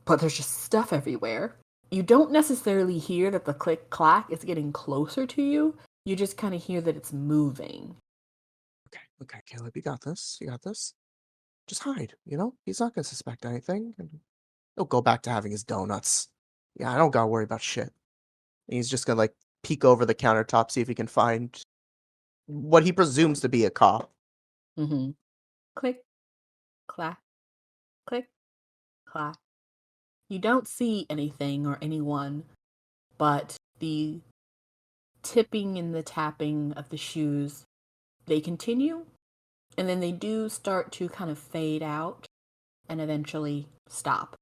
but there's just stuff everywhere. You don't necessarily hear that the click clack is getting closer to you. You just kind of hear that it's moving. Okay, Caleb, you got this. You got this. Just hide, He's not gonna suspect anything. And he'll go back to having his donuts. Yeah, I don't gotta worry about shit. And he's just gonna, peek over the countertop, see if he can find what he presumes to be a cop. Mm-hmm. Click, clack, click, clack. You don't see anything or anyone, but the tipping and the tapping of the shoes, they continue, and then they do start to kind of fade out and eventually stop.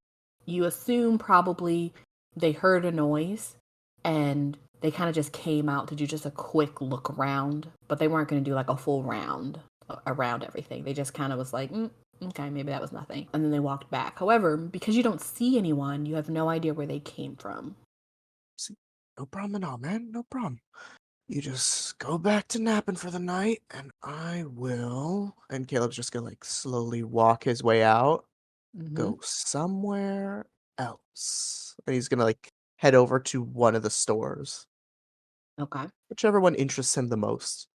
You assume probably they heard a noise and they kind of just came out to do just a quick look around, but they weren't going to do like a full round around everything. They just kind of was like, okay, maybe that was nothing. And then they walked back. However, because you don't see anyone, you have no idea where they came from. See, no problem at all, man. No problem. You just go back to napping for the night, and I will. And Caleb's just gonna slowly walk his way out, go somewhere else. And he's gonna head over to one of the stores. Okay. Whichever one interests him the most.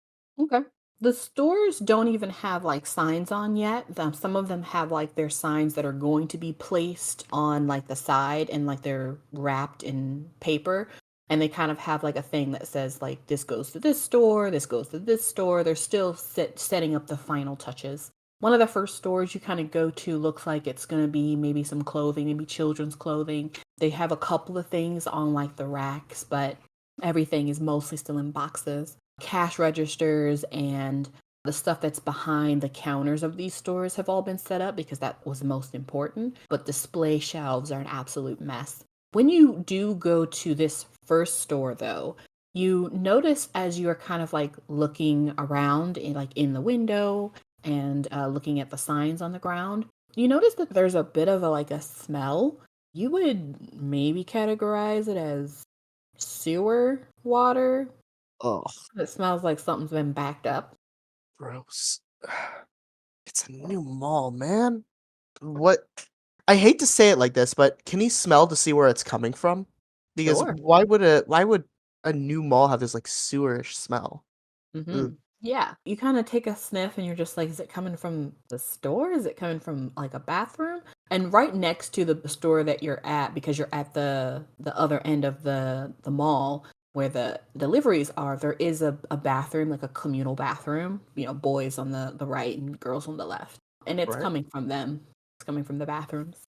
Okay. The stores don't even have signs on yet. Some of them have their signs that are going to be placed on the side and they're wrapped in paper. And they kind of have a thing that says this goes to this store, this goes to this store. They're still setting up the final touches. One of the first stores you kind of go to looks like it's going to be maybe some clothing, maybe children's clothing. They have a couple of things on the racks, but everything is mostly still in boxes. Cash registers and the stuff that's behind the counters of these stores have all been set up because that was most important. But display shelves are an absolute mess. When you do go to this first store, though, you notice as you're kind of looking around in the window and looking at the signs on the ground, you notice that there's a bit of a smell. You would maybe categorize it as sewer water. Oh, It smells like something's been backed up. gross. It's a new mall, man. What? I hate to say it like this, but can he smell to see where it's coming from? Because Sure. why would a new mall have this sewerish smell? Ugh. Yeah. You kind of take a sniff and you're just is it coming from the store? Is it coming from a bathroom? And right next to the store that you're at, because you're at the other end of the mall where the deliveries are, there is a bathroom, a communal bathroom, boys on the right and girls on the left. And it's Right. coming from them. It's coming from the bathrooms.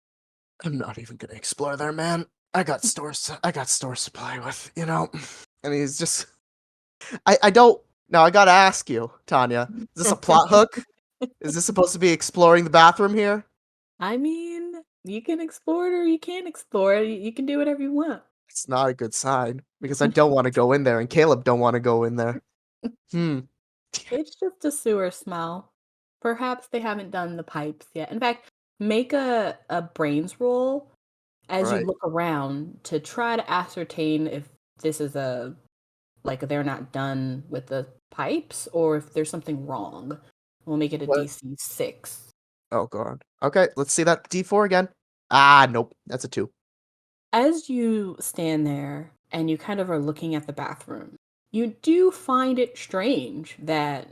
I'm not even gonna explore there, man. I got store supply with, And he's just I don't now I gotta ask you, Tanya, is this a plot hook? Is this supposed to be exploring the bathroom here? I mean, you can explore it or you can't explore it. You can do whatever you want. It's not a good sign because I don't want to go in there and Caleb don't want to go in there. It's just a sewer smell. Perhaps they haven't done the pipes yet. In fact, make a brains roll as you Right. look around to try to ascertain if this is they're not done with the pipes or if there's something wrong. We'll make it a What? DC 6. Oh god. Okay, let's see that D4 again. Ah, nope. That's a 2. As you stand there and you kind of are looking at the bathroom, you do find it strange that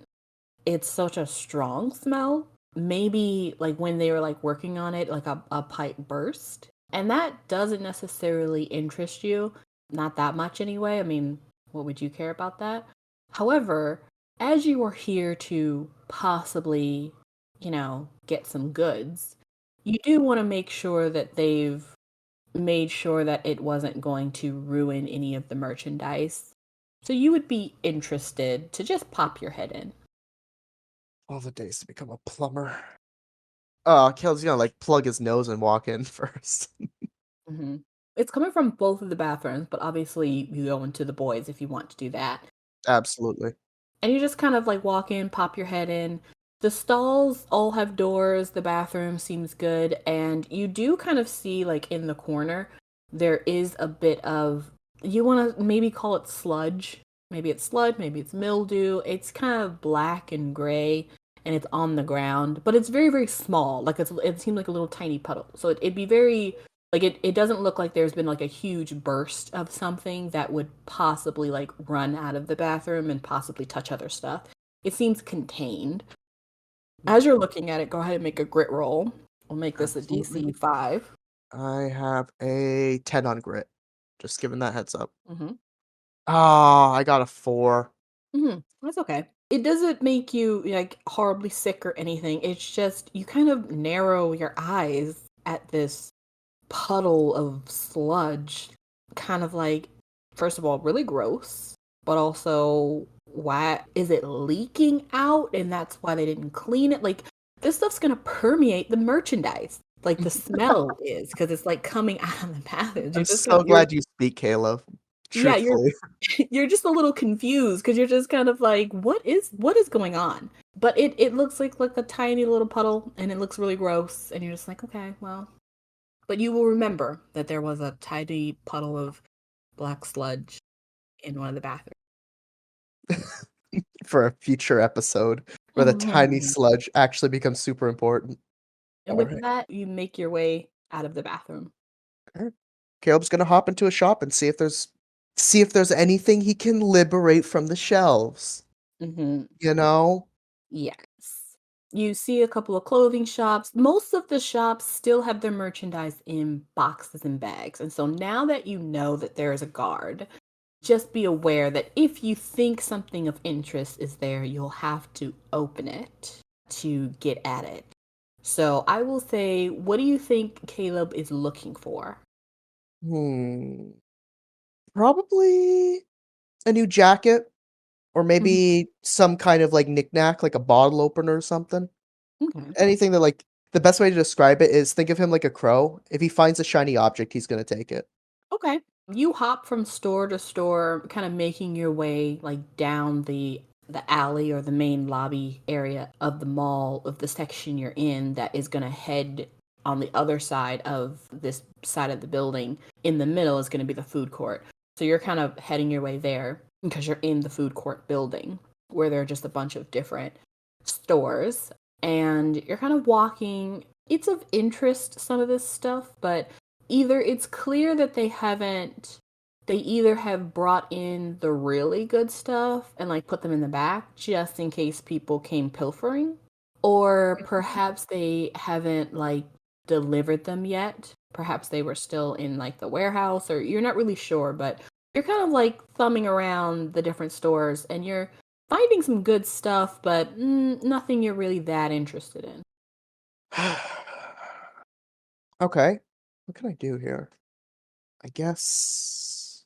it's such a strong smell. Maybe when they were working on it, a pipe burst. And that doesn't necessarily interest you. Not that much anyway. I mean, what would you care about that? However, as you are here to possibly, get some goods, you do want to make sure that they've made sure that it wasn't going to ruin any of the merchandise. So you would be interested to just pop your head in. All the days to become a plumber. Oh, Caleb's gonna like plug his nose and walk in first. Hmm. It's coming from both of the bathrooms, but obviously you go into the boys if you want to do that. Absolutely. And you just kind of like walk in, pop your head in. The stalls all have doors, the bathroom seems good, and you do kind of see like in the corner, there is a bit of, you want to maybe call it sludge. Maybe it's sludge, maybe it's mildew. It's kind of black and gray and it's on the ground, but it's very, very small. Like it seems like a little tiny puddle. So it'd be very, like it doesn't look like there's been like a huge burst of something that would possibly like run out of the bathroom and possibly touch other stuff. It seems contained. As you're looking at it, go ahead and make a grit roll. We'll make this a Absolutely. DC 5. I have a 10 on grit. Just giving that heads up. Mm-hmm. Ah, I got a 4. Mm-hmm. That's okay. It doesn't make you like horribly sick or anything. It's just you kind of narrow your eyes at this puddle of sludge. Kind of like, first of all, really gross, but also, why is it leaking out? And that's why they didn't clean it. Like, this stuff's gonna permeate the merchandise. Like the smell is because it's like coming out of the bathroom. I'm so glad you speak, Caleb. Yeah, Truthfully. you're just a little confused because you're just kind of like, what is going on? But it looks like a tiny little puddle and it looks really gross, and you're just like, okay, well. But you will remember that there was a tiny puddle of black sludge in one of the bathrooms. For a future episode where the tiny Mhm. sludge actually becomes super important. And with Alright. that, you make your way out of the bathroom. Alright. Caleb's gonna hop into a shop and see if there's anything he can liberate from the shelves. Mm-hmm. You know? Yes. You see a couple of clothing shops. Most of the shops still have their merchandise in boxes and bags. And so now that you know that there is a guard, just be aware that if you think something of interest is there, you'll have to open it to get at it. So I will say, what do you think Caleb is looking for? Hmm. Probably a new jacket or Mhm. maybe some kind of like knickknack, like a bottle opener or something. Okay. Anything that like the best way to describe it is think of him like a crow. If he finds a shiny object, he's gonna take it. Okay. You hop from store to store, kind of making your way like down the alley or the main lobby area of the mall of the section you're in that is going to head on the other side of this side of the building. In the middle is going to be the food court. So you're kind of heading your way there because you're in the food court building where there are just a bunch of different stores, and you're kind of walking. It's of interest, some of this stuff, but either it's clear that they either have brought in the really good stuff and like put them in the back just in case people came pilfering, or perhaps they haven't like delivered them yet. Perhaps they were still in like the warehouse, or you're not really sure, but you're kind of like thumbing around the different stores and you're finding some good stuff, but nothing you're really that interested in. Okay. What can I do here? I guess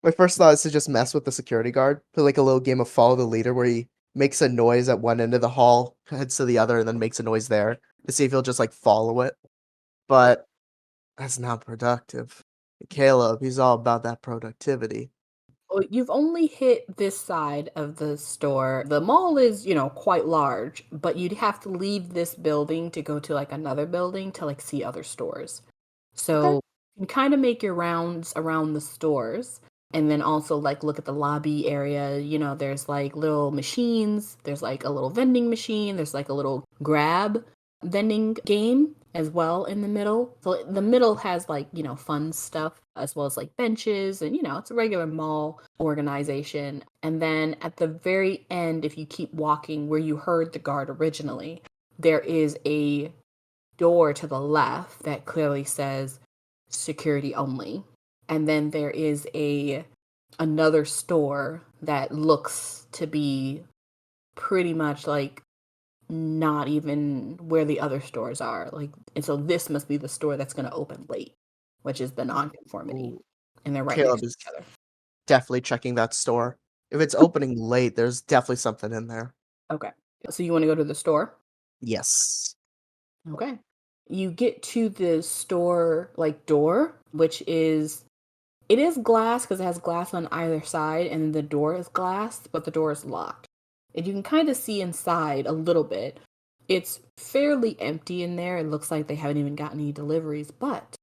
my first thought is to just mess with the security guard. Play like a little game of follow the leader where he makes a noise at one end of the hall, heads to the other, and then makes a noise there to see if he'll just like follow it. But that's not productive. Caleb, he's all about that productivity. Well, you've only hit this side of the store. The mall is, quite large, but you'd have to leave this building to go to like another building to like see other stores. Okay. So you can kind of make your rounds around the stores and then also like look at the lobby area. There's like little machines, there's like a little vending machine, there's like a little grab vending game as well in the middle. So the middle has like, fun stuff as well as like benches and, it's a regular mall organization. And then at the very end, if you keep walking where you heard the guard originally, there is a door to the left that clearly says security only. And then there is another store that looks to be pretty much like not even where the other stores are. Like, and so this must be the store that's going to open late, which is the nonconformity. Ooh. and they're right Caleb next to is each other. definitely checking that store. If it's opening late, there's definitely something in there. Okay. So you want to go to the store? Yes. Okay. You get to the store like door, which is it is glass because it has glass on either side, and the door is glass, but the door is locked. And you can kind of see inside a little bit. It's fairly empty in there. It looks like they haven't even gotten any deliveries, but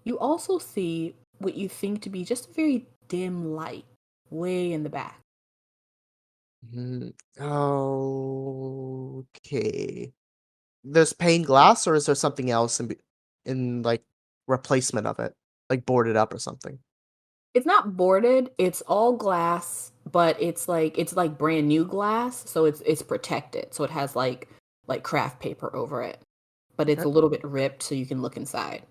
you also see what you think to be just a very dim light way in the back. Okay. There's pane glass, or is there something else in like replacement of it, like boarded up or something? It's not boarded, it's all glass, but it's like brand new glass, so it's protected. So it has like craft paper over it. But it's Okay. a little bit ripped so you can look inside.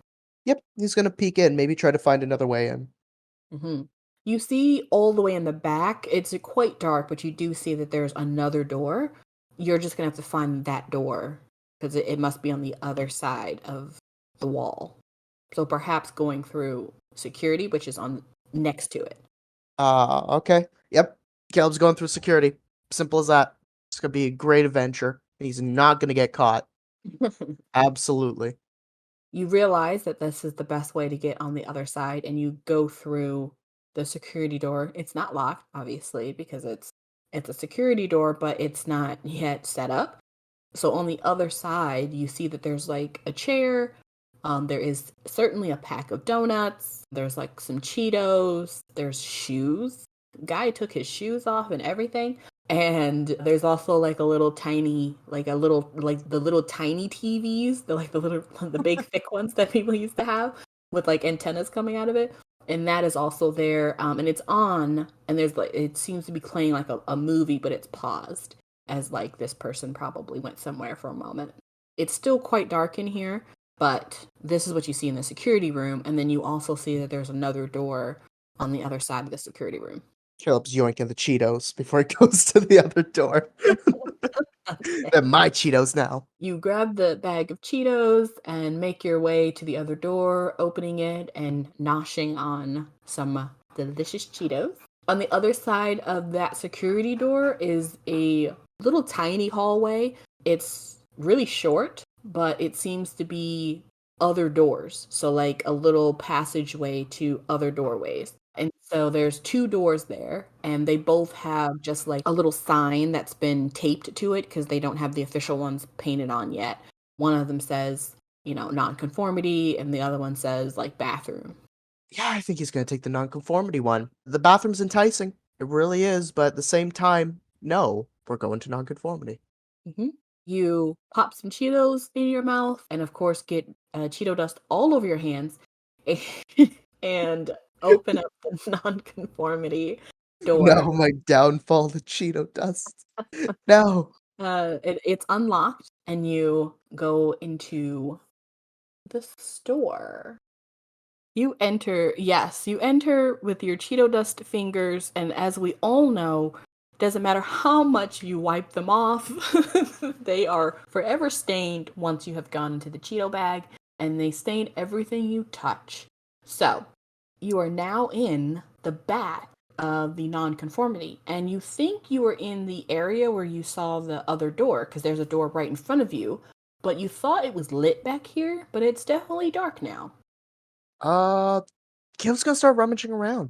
Yep, he's gonna peek in, maybe try to find another way in. hmm You see all the way in the back, it's quite dark, but you do see that there's another door. You're just gonna have to find that door because it must be on the other side of the wall. So perhaps going through security, which is on next to it. Okay. Yep. Caleb's going through security. Simple as that. It's gonna be a great adventure. He's not gonna get caught. Absolutely. You realize that this is the best way to get on the other side, and you go through the security door. It's not locked, obviously, because it's a security door, but it's not yet set up. So on the other side, you see that there's like a chair. There is certainly a pack of donuts. There's like some Cheetos. There's shoes. Guy took his shoes off and everything. And there's also like a little tiny, like a little, like the little tiny TVs, the little, the big thick ones that people used to have with like antennas coming out of it. And that is also there. And it's on, and there's like, it seems to be playing like a movie, but it's paused as like this person probably went somewhere for a moment. It's still quite dark in here, but this is what you see in the security room. And then you also see that there's another door on the other side of the security room. Caleb's yoinking the Cheetos before he goes to the other door. Okay. They're my Cheetos now. You grab the bag of Cheetos and make your way to the other door, opening it and noshing on some delicious Cheetos. On the other side of that security door is a little tiny hallway. It's really short, but it seems to be other doors. So, like a little passageway to other doorways. And so there's two doors there, and they both have just like a little sign that's been taped to it because they don't have the official ones painted on yet. One of them says, nonconformity, and the other one says like bathroom. Yeah, I think he's gonna take the nonconformity one. The bathroom's enticing. It really is, but at the same time, no, we're going to nonconformity. hmm You pop some Cheetos in your mouth, and of course, get Cheeto dust all over your hands, and open up the nonconformity door. No, my downfall, the Cheeto dust. No. It's unlocked, and you go into the store. You enter with your Cheeto dust fingers, and as we all know, doesn't matter how much you wipe them off, they are forever stained once you have gone into the Cheeto bag, and they stain everything you touch. So, you are now in the back of the nonconformity, and you think you are in the area where you saw the other door, because there's a door right in front of you, but you thought it was lit back here, but it's definitely dark now. Uh, Caleb's gonna start rummaging around,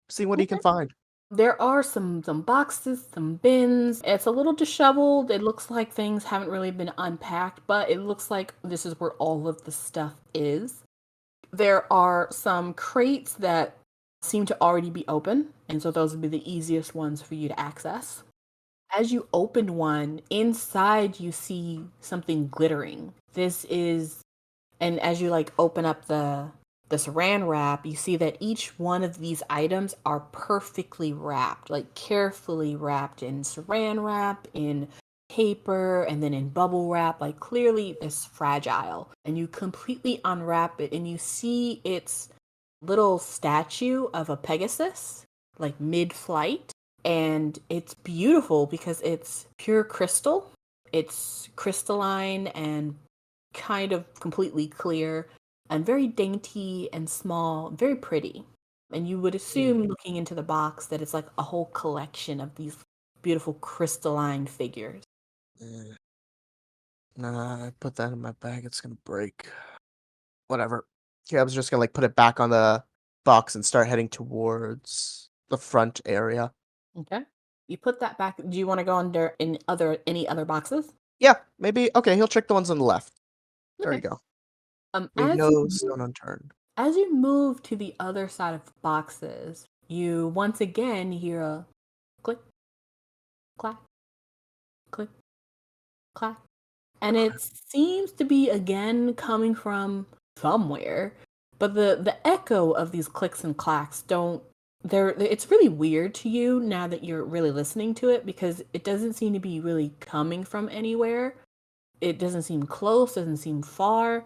see what he can Okay. find. There are some boxes, some bins. It's a little disheveled. It looks like things haven't really been unpacked, but it looks like this is where all of the stuff is. There are some crates that seem to already be open, and so those would be the easiest ones for you to access. As you open one, inside you see something glittering. And as you like open up the saran wrap, you see that each one of these items are perfectly wrapped, like carefully wrapped in saran wrap, in paper, and then in bubble wrap. Like clearly it's fragile. And you completely unwrap it, and you see its little statue of a Pegasus, like mid-flight. And it's beautiful because it's pure crystal. It's crystalline and kind of completely clear and very dainty and small, very pretty. And you would assume, looking into the box, that it's like a whole collection of these beautiful crystalline figures. Nah, I put that in my bag. It's gonna break. Whatever. Okay, I was just gonna like put it back on the box and start heading towards the front area. Okay. You put that back. Do you want to go under any other boxes? Yeah, maybe. Okay, he'll check the ones on the left. There you Okay. go. Leave no stone unturned. As you move to the other side of the boxes, you once again hear a click, clack, click, clack. And it seems to be again coming from somewhere. But the echo of these clicks and clacks it's really weird to you now that you're really listening to it, because it doesn't seem to be really coming from anywhere. It doesn't seem close, doesn't seem far.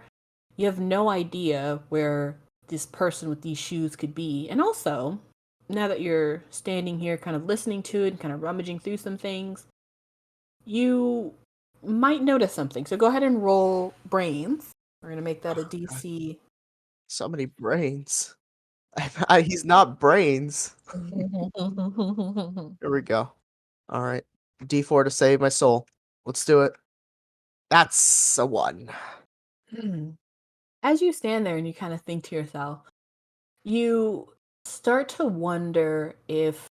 You have no idea where this person with these shoes could be. And also, now that you're standing here kind of listening to it and kind of rummaging through some things, you might notice something. So go ahead and roll brains. We're going to make that a DC. So many brains. He's not brains. Here we go. All right. D4 to save my soul. Let's do it. That's a 1. As you stand there and you kind of think to yourself, you start to wonder if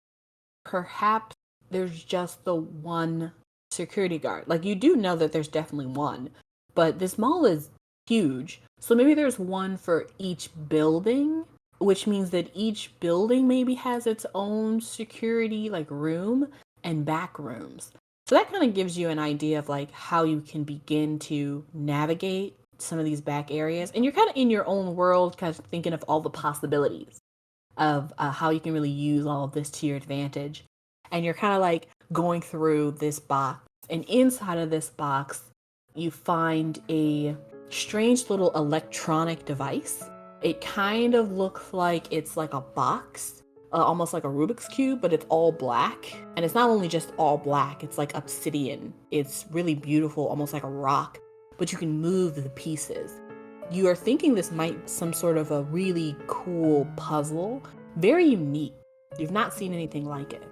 perhaps there's just the one security guard. Like, you do know that there's definitely one, but this mall is huge. So maybe there's one for each building, which means that each building maybe has its own security, like, room and back rooms. So that kind of gives you an idea of like how you can begin to navigate some of these back areas. And you're kind of in your own world, kind of thinking of all the possibilities of how you can really use all of this to your advantage. And you're kind of like going through this box. And inside of this box, you find a strange little electronic device. It kind of looks like it's like a box, almost like a Rubik's Cube, but it's all black. And it's not only just all black, it's like obsidian. It's really beautiful, almost like a rock, but you can move the pieces. You are thinking this might be some sort of a really cool puzzle, very unique. You've not seen anything like it.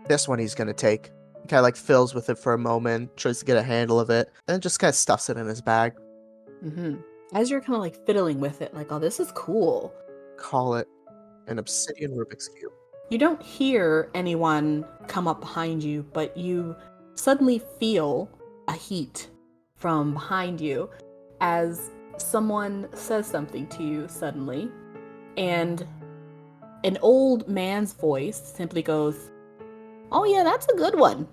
This one he's gonna take. He kind of like fills with it for a moment, tries to get a handle of it, and then just kind of stuffs it in his bag. As you're kind of like fiddling with it, like, oh, this is cool. Call it an obsidian Rubik's Cube. You don't hear anyone come up behind you, but you suddenly feel a heat from behind you as someone says something to you suddenly, and an old man's voice simply goes, "Oh yeah, that's a good one."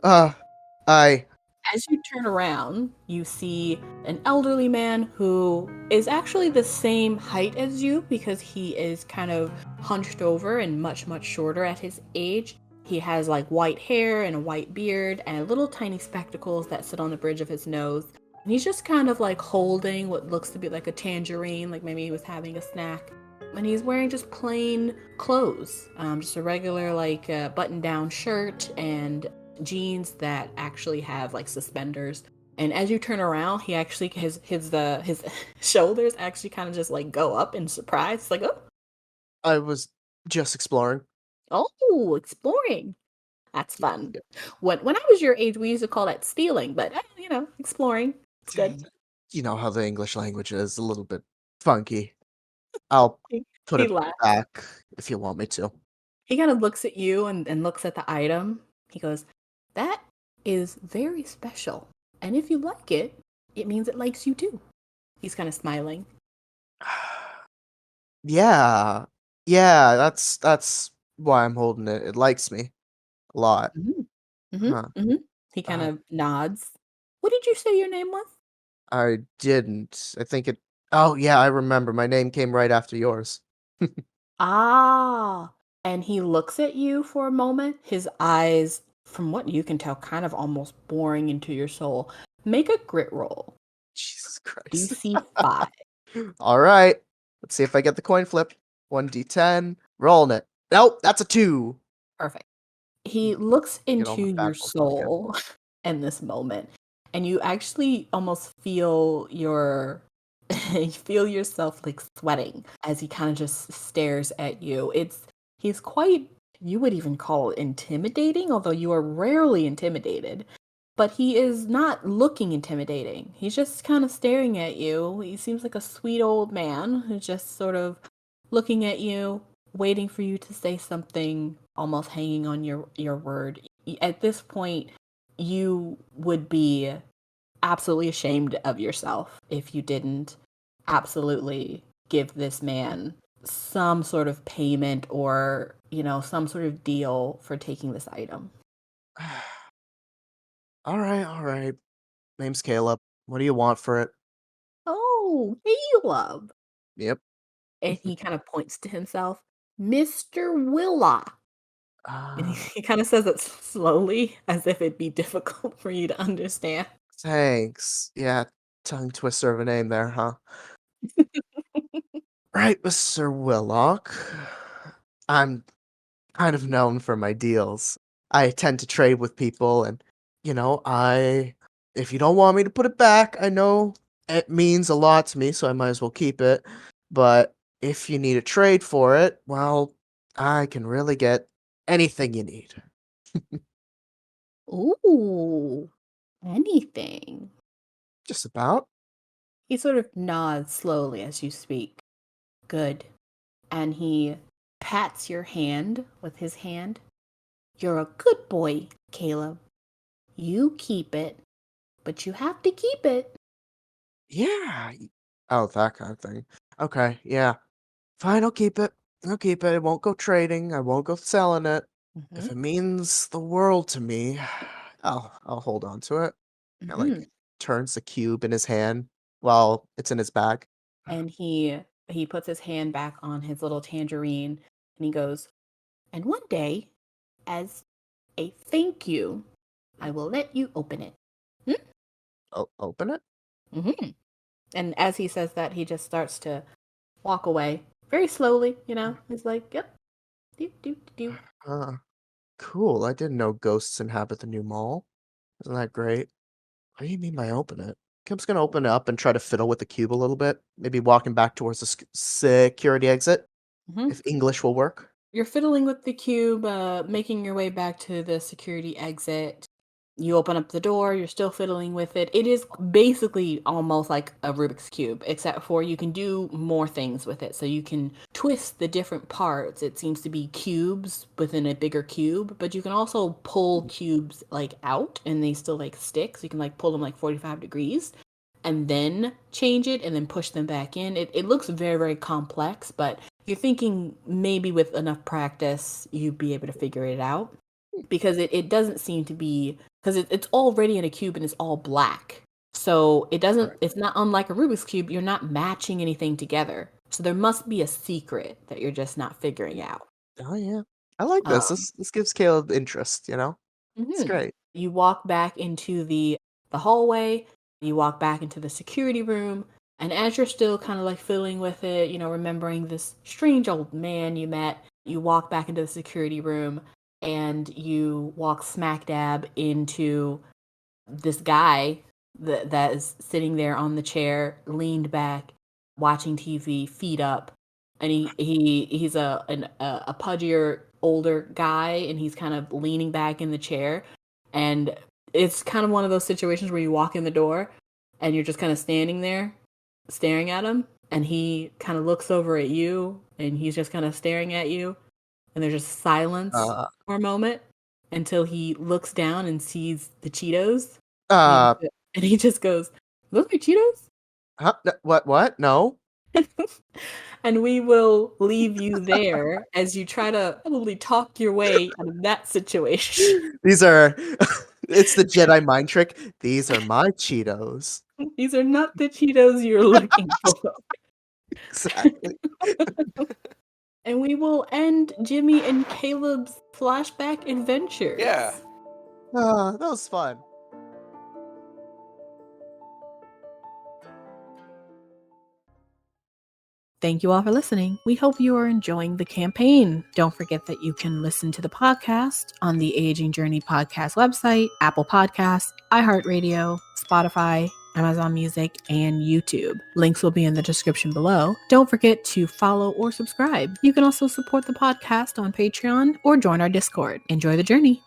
I As you turn around, you see an elderly man who is actually the same height as you, because he is kind of hunched over and much, much shorter at his age. He has like white hair and a white beard and little tiny spectacles that sit on the bridge of his nose. And he's just kind of like holding what looks to be like a tangerine, like maybe he was having a snack. And he's wearing just plain clothes, just a regular like button-down shirt and jeans that actually have like suspenders. And as you turn around, he actually his shoulders actually kind of just like go up in surprise. It's like, oh, I was just exploring. oh, exploring. That's fun. When I was your age, we used to call that stealing, but exploring. It's good. You know how the English language is a little bit funky. I'll put He it laughs. back if you want me to. He kind of looks at you and looks at the item. He goes, "That is very special. And if you like it, it means it likes you too." He's kind of smiling. Yeah, that's why I'm holding it. It likes me a lot. Huh. He kind of nods. What did you say your name was? I didn't. I think it. Oh yeah, I remember. My name came right after yours. Ah. And he looks at you for a moment, his eyes, from what you can tell, kind of almost boring into your soul. Make a grit roll. Jesus Christ. DC 5. All right. Let's see if I get the coin flip. 1d10. Rolling it. Nope, that's a 2. Perfect. He looks Get all my into bad your rolls out again. soul in this moment, and you actually almost feel your you feel yourself like sweating as he kind of just stares at you. He's quite, you would even call it intimidating, although you are rarely intimidated. But he is not looking intimidating. He's just kind of staring at you. He seems like a sweet old man who's just sort of looking at you, waiting for you to say something, almost hanging on your word. At this point, you would be absolutely ashamed of yourself if you didn't absolutely give this man some sort of payment or, some sort of deal for taking this item. All right, all right. Name's Caleb. What do you want for it? Oh, Caleb. Yep. And he kind of points to himself, Mr. Willa. And Uh, he kind of says it slowly, as if it'd be difficult for you to understand. thanks. Yeah, tongue twister of a name there, huh? Right, Mr. Willock. I'm kind of known for my deals. I tend to trade with people, and, if you don't want me to put it back, I know it means a lot to me, so I might as well keep it. But if you need a trade for it, well, I can really get anything you need. Ooh, anything. Just about. He sort of nods slowly as you speak. Good. And he pats your hand with his hand. You're a good boy, Caleb. You keep it, but you have to keep it. Yeah. Oh, that kind of thing. Okay, yeah. Fine, I'll keep it. I'll keep it. I won't go trading. I won't go selling it. If it means the world to me, I'll hold on to it. I Mm-hmm. turns the cube in his hand while it's in his bag. And he puts his hand back on his little tangerine and he goes, and one day, as a thank you, I will let you open it. Open it? Mm-hmm. And as he says that, he just starts to walk away very slowly, He's like, yep, do, do, do. Cool. I didn't know ghosts inhabit the new mall. Isn't that great? What do you mean by open it? Kim's gonna open it up and try to fiddle with the cube a little bit. Maybe walking back towards the security exit, Mm-hmm. if English will work. You're fiddling with the cube, making your way back to the security exit. You open up the door, you're still fiddling with it. It is basically almost like a Rubik's Cube, except for you can do more things with it. So you can twist the different parts. It seems to be cubes within a bigger cube, but you can also pull cubes out and they still stick. So you can pull them 45 degrees and then change it and then push them back in. It looks very, very complex, but you're thinking maybe with enough practice, you'd be able to figure it out because it doesn't seem to be, because it's already in a cube and it's all black. So it's not unlike a Rubik's Cube. You're not matching anything together. So there must be a secret that you're just not figuring out. Oh yeah, I like this. This gives Caleb interest. It's great. You walk back into the hallway. You walk back into the security room. And as you're still kind of fiddling with it, remembering this strange old man you met, you walk back into the security room and you walk smack dab into this guy that is sitting there on the chair, leaned back, watching TV, feet up. And he's a pudgier, older guy, and he's kind of leaning back in the chair. And it's kind of one of those situations where you walk in the door and you're just kind of standing there staring at him, and he kind of looks over at you and he's just kind of staring at you, and there's just silence for a moment until he looks down and sees the Cheetos and he just goes, those are Cheetos? Huh? What? No. And we will leave you there as you try to probably talk your way out of that situation. These are. It's the Jedi mind trick. These are my Cheetos. These are not the Cheetos you're looking for. Exactly. And we will end Jimmy and Caleb's flashback adventures. Yeah. That was fun. Thank you all for listening. We hope you are enjoying the campaign. Don't forget that you can listen to the podcast on the Aging Journey podcast website, Apple Podcasts, iHeartRadio, Spotify, Amazon Music, and YouTube. Links will be in the description below. Don't forget to follow or subscribe. You can also support the podcast on Patreon or join our Discord. Enjoy the journey.